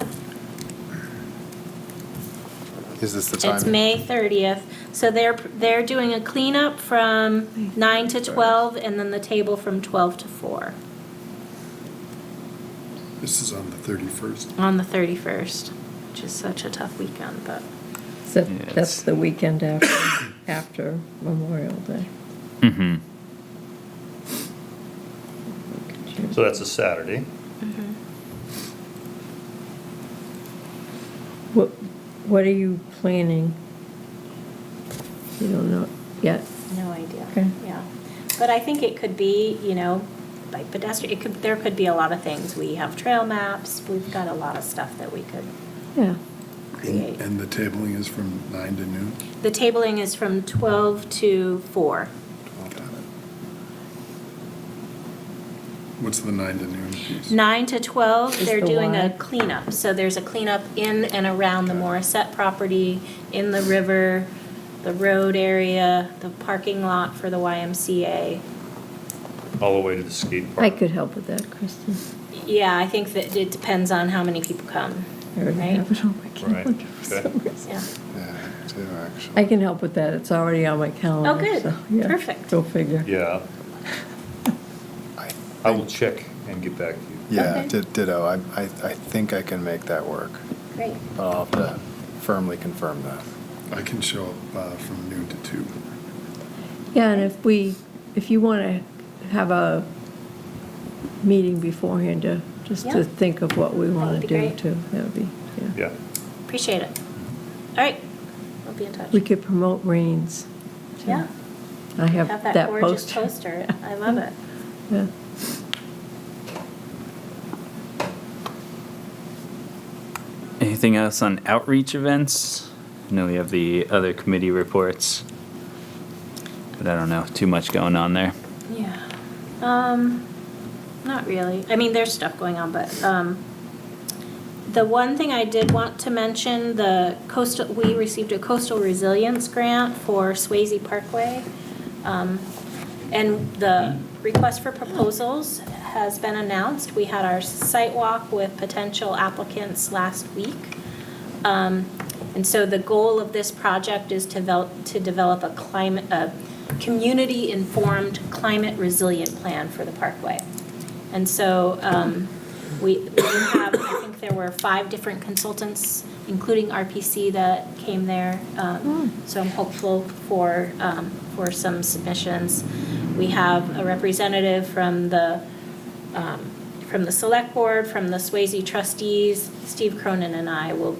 Is this the time? It's May 30th, so they're doing a cleanup from 9 to 12, and then the table from 12 to 4 This is on the 31st. on the 31st, which is such a tough weekend, but. So Yeah, that's it's- the weekend after Memorial Day. Mm-hmm. So that's a Saturday. What are you planning? You don't know yet? No idea. Okay. Yeah, but I think it could be, like pedestrian, there could be a lot of things. We have trail maps, we've got a lot of stuff that we could Yeah. create. And the tabling is from 9 to noon? The tabling is from 12 to 4. Got it. What's the 9 to noon piece? 9 to 12, Is they're the doing a Y. cleanup. So there's a cleanup in and around the Morissette property, in the river, the road area, the parking lot for the YMCA. All the way to the skate I park. could help with that, Kristen. Yeah, I think that it depends on how many people come, I already right? have it on my calendar for okay. some reason. Yeah. Yeah, too, actually. I can help with that. It's already on my calendar. Oh, good. so, yeah, Perfect. Go figure. Yeah, I I will check and get back to you. Yeah, Okay. ditto. I think I can make that work, Great. but I'll have to firmly confirm that. I can show up from noon to 2. Yeah, and if you want to have a meeting beforehand to, just Yeah. to think of what we That want would to be do great. too, that would be, yeah. Yeah. Appreciate it. All right, we'll be in touch. We could promote Rains. too. Yeah, I have have that that gorgeous poster. poster. I love it. Yeah. Anything else on outreach events? I know we have the other committee reports. but I don't know, too much going on there. Yeah. Not really. I mean, there's stuff going on, but, the one thing I did want to mention, we received a coastal resilience grant for Swayze Parkway. And the request for proposals has been announced. We had our site walk with potential applicants last week. And so the goal of this project is to develop a community-informed, climate-resilient plan for the parkway. And so we have, I think there were 5 different consultants, including RPC, that came there. So I'm hopeful for some submissions. We have a representative from the select board, from the Swayze trustees. Steve Cronin and I will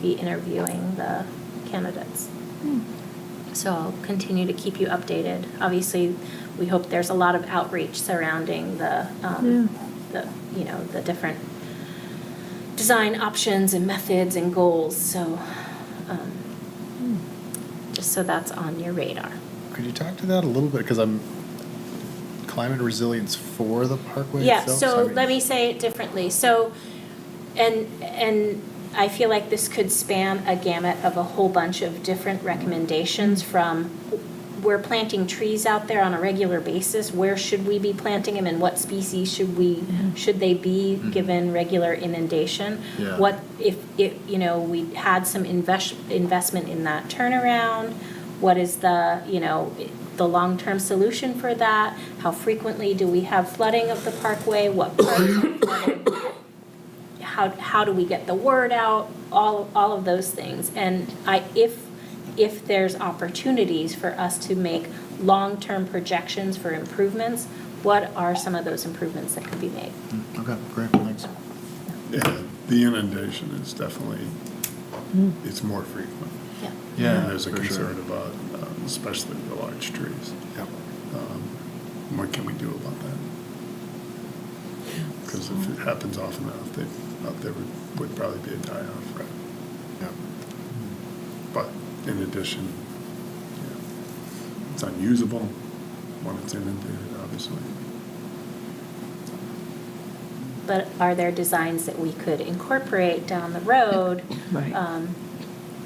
be interviewing the candidates. So I'll continue to keep you updated. Obviously, we hope there's a lot of outreach surrounding the different design options and methods and goals. So just so that's on your radar. Could you talk to that a little bit? Because I'm climate resilience for the parkway Yeah, itself? so I mean- let me say it differently. So, and I feel like this could span a gamut of a whole bunch of different recommendations from we're planting trees out there on a regular basis. Where should we be planting them and what species should they be given regular inundation? Yeah. What if we had some investment in that turnaround? What is the long-term solution for that? How frequently do we have flooding of the parkway? What parts are flooded? How do we get the word out? All of those things. And if there's opportunities for us to make long-term projections for improvements, what are some of those improvements that could be made? Okay, great, thanks. Yeah, the inundation is definitely, it's more frequent. Yeah. Yeah, And there's a for sure. concern about, especially the large trees. Yep. What can we do about that? Because if it happens often enough, there would probably be a die-off, right? Yep. But in addition, it's unusable when it's inundated, obviously. But are there designs that we could incorporate down the road Right.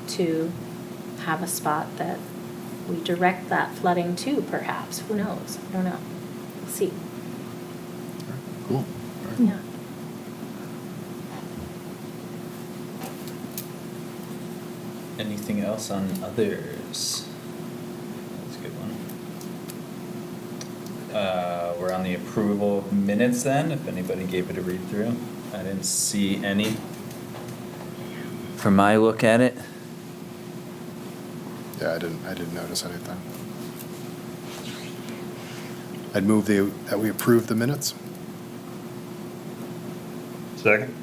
to have a spot that we direct that flooding to, perhaps? Who knows? I don't know. We'll see. Cool. Yeah. Anything else on others? That's a good one. We're on the approval of minutes then, if anybody gave it a read through. I didn't see any from my look at it. Yeah, I didn't notice anything. I'd move that we approve the minutes. Second?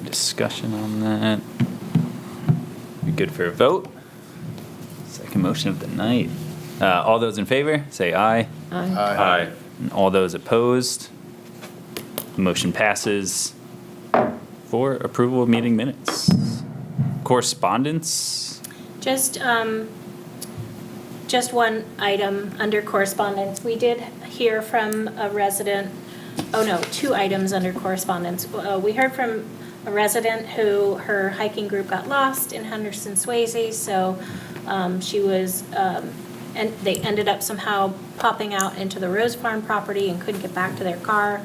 Discussion on that. Be good for a vote. Second motion of the night. All those in favor, say aye. Aye. And all those opposed, motion passes for approval of meeting minutes. Correspondence? Just one item under correspondence. We did hear from a resident, 2 items under correspondence. We heard from a resident who her hiking group got lost in Henderson Swayze, so she was, and they ended up somehow popping out into the Rose Farm property and couldn't get back to their car.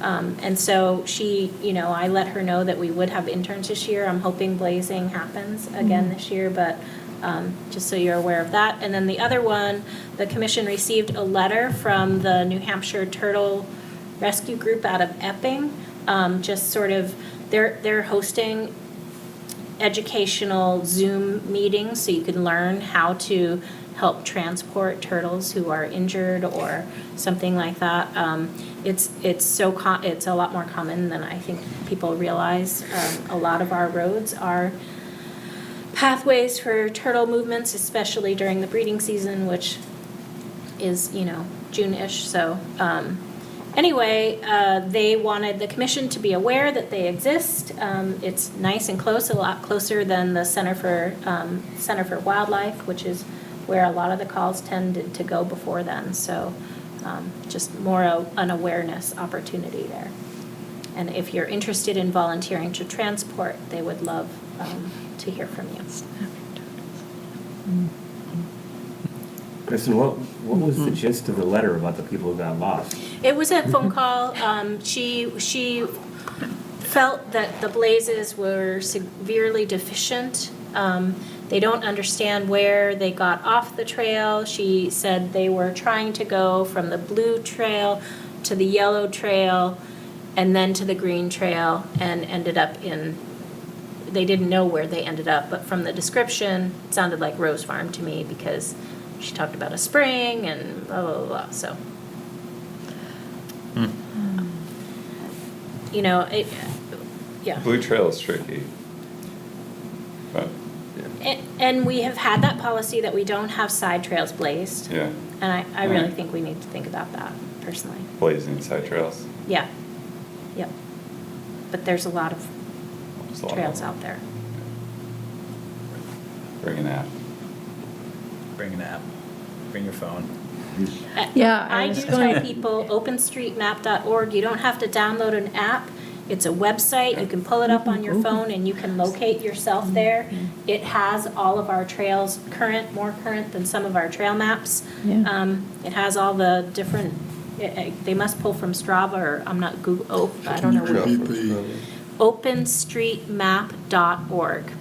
And so she, I let her know that we would have interns this year. I'm hoping blazing happens again this year, but just so you're aware of that. And then the other one, the commission received a letter from the New Hampshire Turtle Rescue Group out of Epping. Just sort of, they're hosting educational Zoom meetings so you can learn how to help transport turtles who are injured or something like that. It's a lot more common than I think people realize. A lot of our roads are pathways for turtle movements, especially during the breeding season, which is, June-ish. So anyway, they wanted the commission to be aware that they exist. It's nice and close, a lot closer than the Center for Wildlife, which is where a lot of the calls tended to go before then. So just more an awareness opportunity there. And if you're interested in volunteering to transport, they would love to hear from you. Kristen, what was the gist of the letter about the people who got lost? It was a phone call. She felt that the Blazes were severely deficient. They don't understand where they got off the trail. She said they were trying to go from the blue trail to the yellow trail and then to the green trail and ended up they didn't know where they ended up, but from the description, it sounded like Rose Farm to me because she talked about a spring and blah, blah, blah, blah. So, yeah. Blue Trail is tricky. But, And we have had that policy that we don't have side trails blazed. yeah, And I really think we need to think about that personally. blazing side trails. Yeah. Yep. But there's a lot of There's a lot of trails them. out there. Bring an app. Bring an app, bring your phone. Yeah, I I was do going tell to- people, openstreetmap.org, you don't have to download an app. It's a website, you can pull it up on your phone and you can locate yourself there. It has all of our trails more current than some of our trail maps. Yeah. It has all the different, they must pull from Strava or I'm not Google, I don't know. Can you where- repeat the, Openstreetmap.org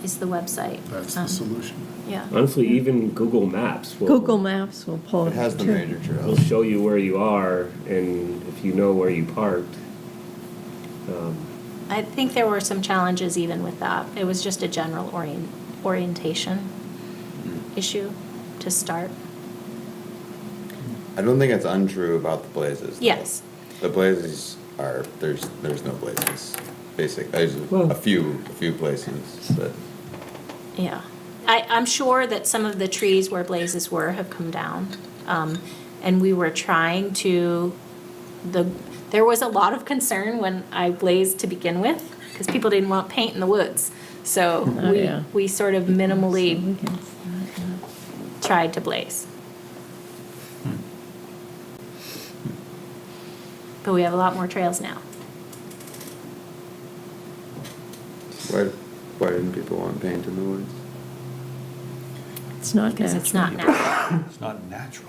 is the website. that's the solution. Yeah. Honestly, even Google Maps will. Google Maps will pull It it has the too. major Will trails. show you where you are, and if you know where you parked. I think there were some challenges even with that. It was just a general orientation issue to start. I don't think it's untrue about the Blazes. though. Yes. The Blazes are, there's no Blazes, there's Well- a few places that, Yeah. I'm sure that some of the trees where blazes were have come down. And we were trying to, there was a lot of concern when I blazed to begin with, because people didn't want paint in the woods. So Oh, yeah. we sort of minimally tried to blaze. But we have a lot more trails now. why didn't people want paint in the woods? It's not Because it's not natural. natural. It's not natural.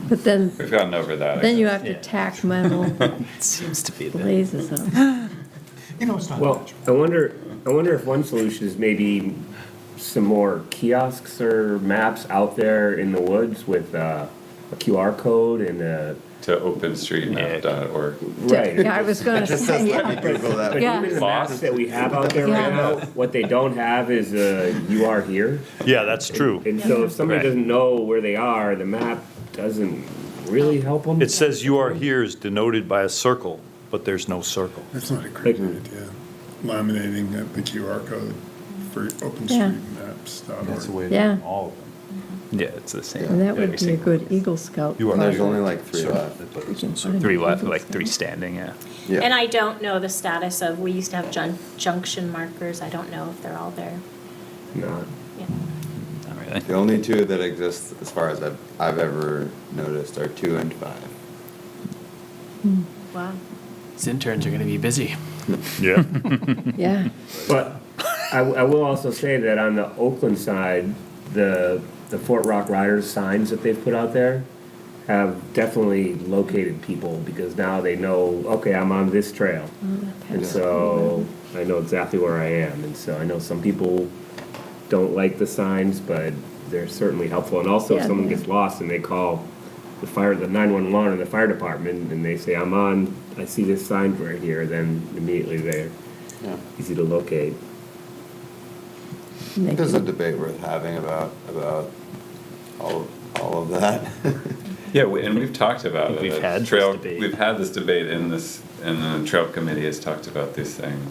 But then, We've gotten over that. I then you guess. have to Yeah. tack metal It seems to be the. blazes up. You know, it's not Well, natural. I wonder if one solution is maybe some more kiosks or maps out there in the woods with a QR code and a. To openstreetmap.org. Right. Yeah, I was going to Just say, let me yeah. Google that. But Yeah. even the Boss. maps that we have out there Yeah. right now, what they don't have is you are here. Yeah, that's true. And so if somebody Right. doesn't know where they are, the map doesn't really help them. It says you are here is denoted by a circle, but there's no circle. That's not a great idea. Laminating the QR code for Yeah. openstreetmaps.org. That's the way Yeah. all of them. Yeah, it's the same. And that would Every be a single good place. Eagle Scout. You are And there's project. only like three Circle, left. but We it's can no put circle. an 3 left, Eagle like Scout. 3 standing, yeah. Yeah. And I don't know the status of, we used to have junction markers. I don't know if they're all there. Not. Yeah. Not really. The only two that exist, as far as I've ever noticed, are 2 and 5. Wow. These interns are going to be busy. Yeah. Yeah. But I will also say that on the Oakland side, the Fort Rock Riders signs that they've put out there have definitely located people because now they know, okay, I'm on this trail. And so I know exactly where I am. And so I know some people don't like the signs, but they're certainly helpful. And also if Yeah, someone they- gets lost and they call the 911 and the fire department and they say, I see this sign right here, then immediately they're Yeah. easy to locate. And they There's a can- debate worth having about all of that. Yeah, and we've talked about it. We've The had this trail. debate. We've had this debate and the trail committee has talked about these things.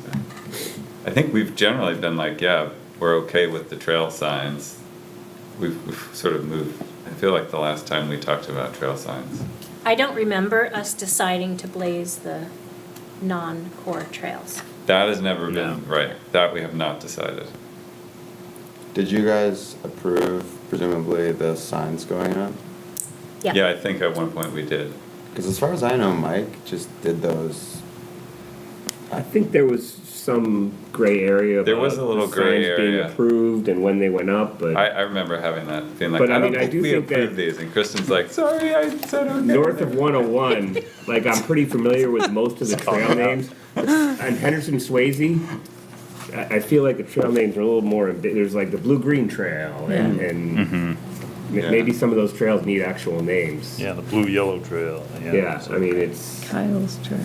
I think we've generally been like, yeah, we're okay with the trail signs. We've sort of moved. I feel like the last time we talked about trail signs. I don't remember us deciding to blaze the non-core trails. That has never No. been, right, that we have not decided. Did you guys approve presumably the signs going up? Yeah, I think at one point we did. Because as far as I know, Mike just did those. I think there was some gray area. There was about a little the gray signs being area. approved and when they went up, but I remember having that, being like, But, I I don't mean, I think do we think that- approved these, and Kristen's like, sorry, I said okay. north of 101, like I'm pretty familiar with most of the trail names. On Henderson Swayze, I feel like the trail names are a little more. There's like the Blue Green Trail, and maybe some of those trails need actual names. Yeah, the blue yellow trail. Yeah, I mean it's Kyle's Trail.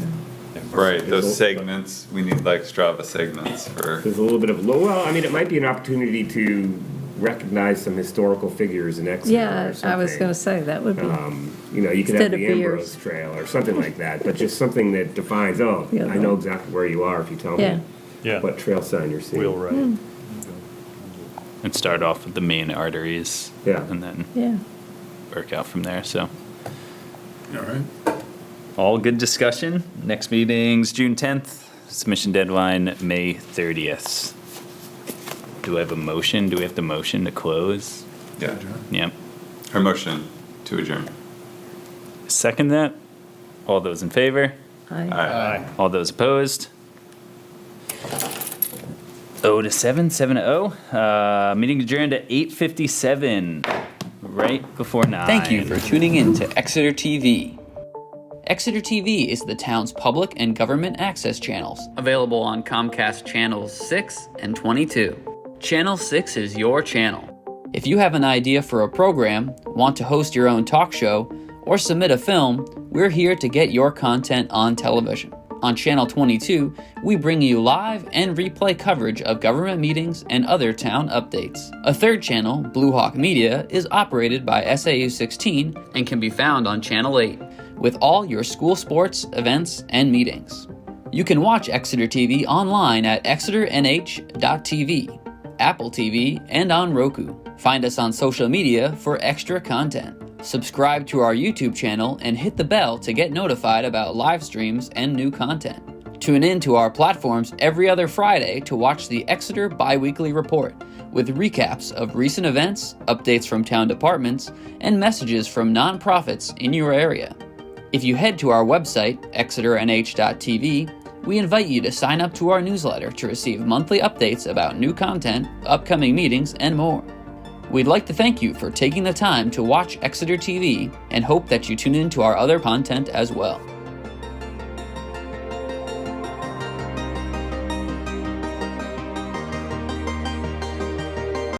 Right, those There's a- segments, we need like Strava segments for, there's a little bit of well, I mean it might be an opportunity to recognize some historical figures in Exeter. Yeah, or I was something. going to say, that would be, You know, you could Instead have of the beers. Ambrose Trail or something like that, but just something that defines. Oh, Yeah, I know exactly where you are if you tell Yeah. me Yeah, what trail sign you're seeing. wheel right. And start off with the main arteries. Yeah. And then yeah. work out from there, so. All right. All good discussion. Next meeting's June 10th. Submission deadline, May 30th. Do I have a motion? Do we have the motion to close? yeah, Yep. her motion to adjourn. Second that. All those in favor? Aye. All those opposed? 0 to 7, 7 to 0. Meeting adjourned at 8:57, right before 9. Thank you for tuning in to Exeter TV. Exeter TV is the town's public and government access channels, available on Comcast channels 6 and 22. Channel 6 is your channel. If you have an idea for a program, want to host your own talk show, or submit a film, we're here to get your content on television. On Channel 22, we bring you live and replay coverage of government meetings and other town updates. A third channel, Blue Hawk Media, is operated by SAU 16 and can be found on Channel 8, with all your school sports, events, and meetings. You can watch Exeter TV online at exeternh.tv, Apple TV, and on Roku. Find us on social media for extra content. Subscribe to our YouTube channel and hit the bell to get notified about live streams and new content. Tune in to our platforms every other Friday to watch the Exeter Biweekly Report, with recaps of recent events, updates from town departments, and messages from nonprofits in your area. If you head to our website, exeternh.tv, we invite you to sign up to our newsletter to receive monthly updates about new content, upcoming meetings, and more. We'd like to thank you for taking the time to watch Exeter TV and hope that you tune in to our other content as well.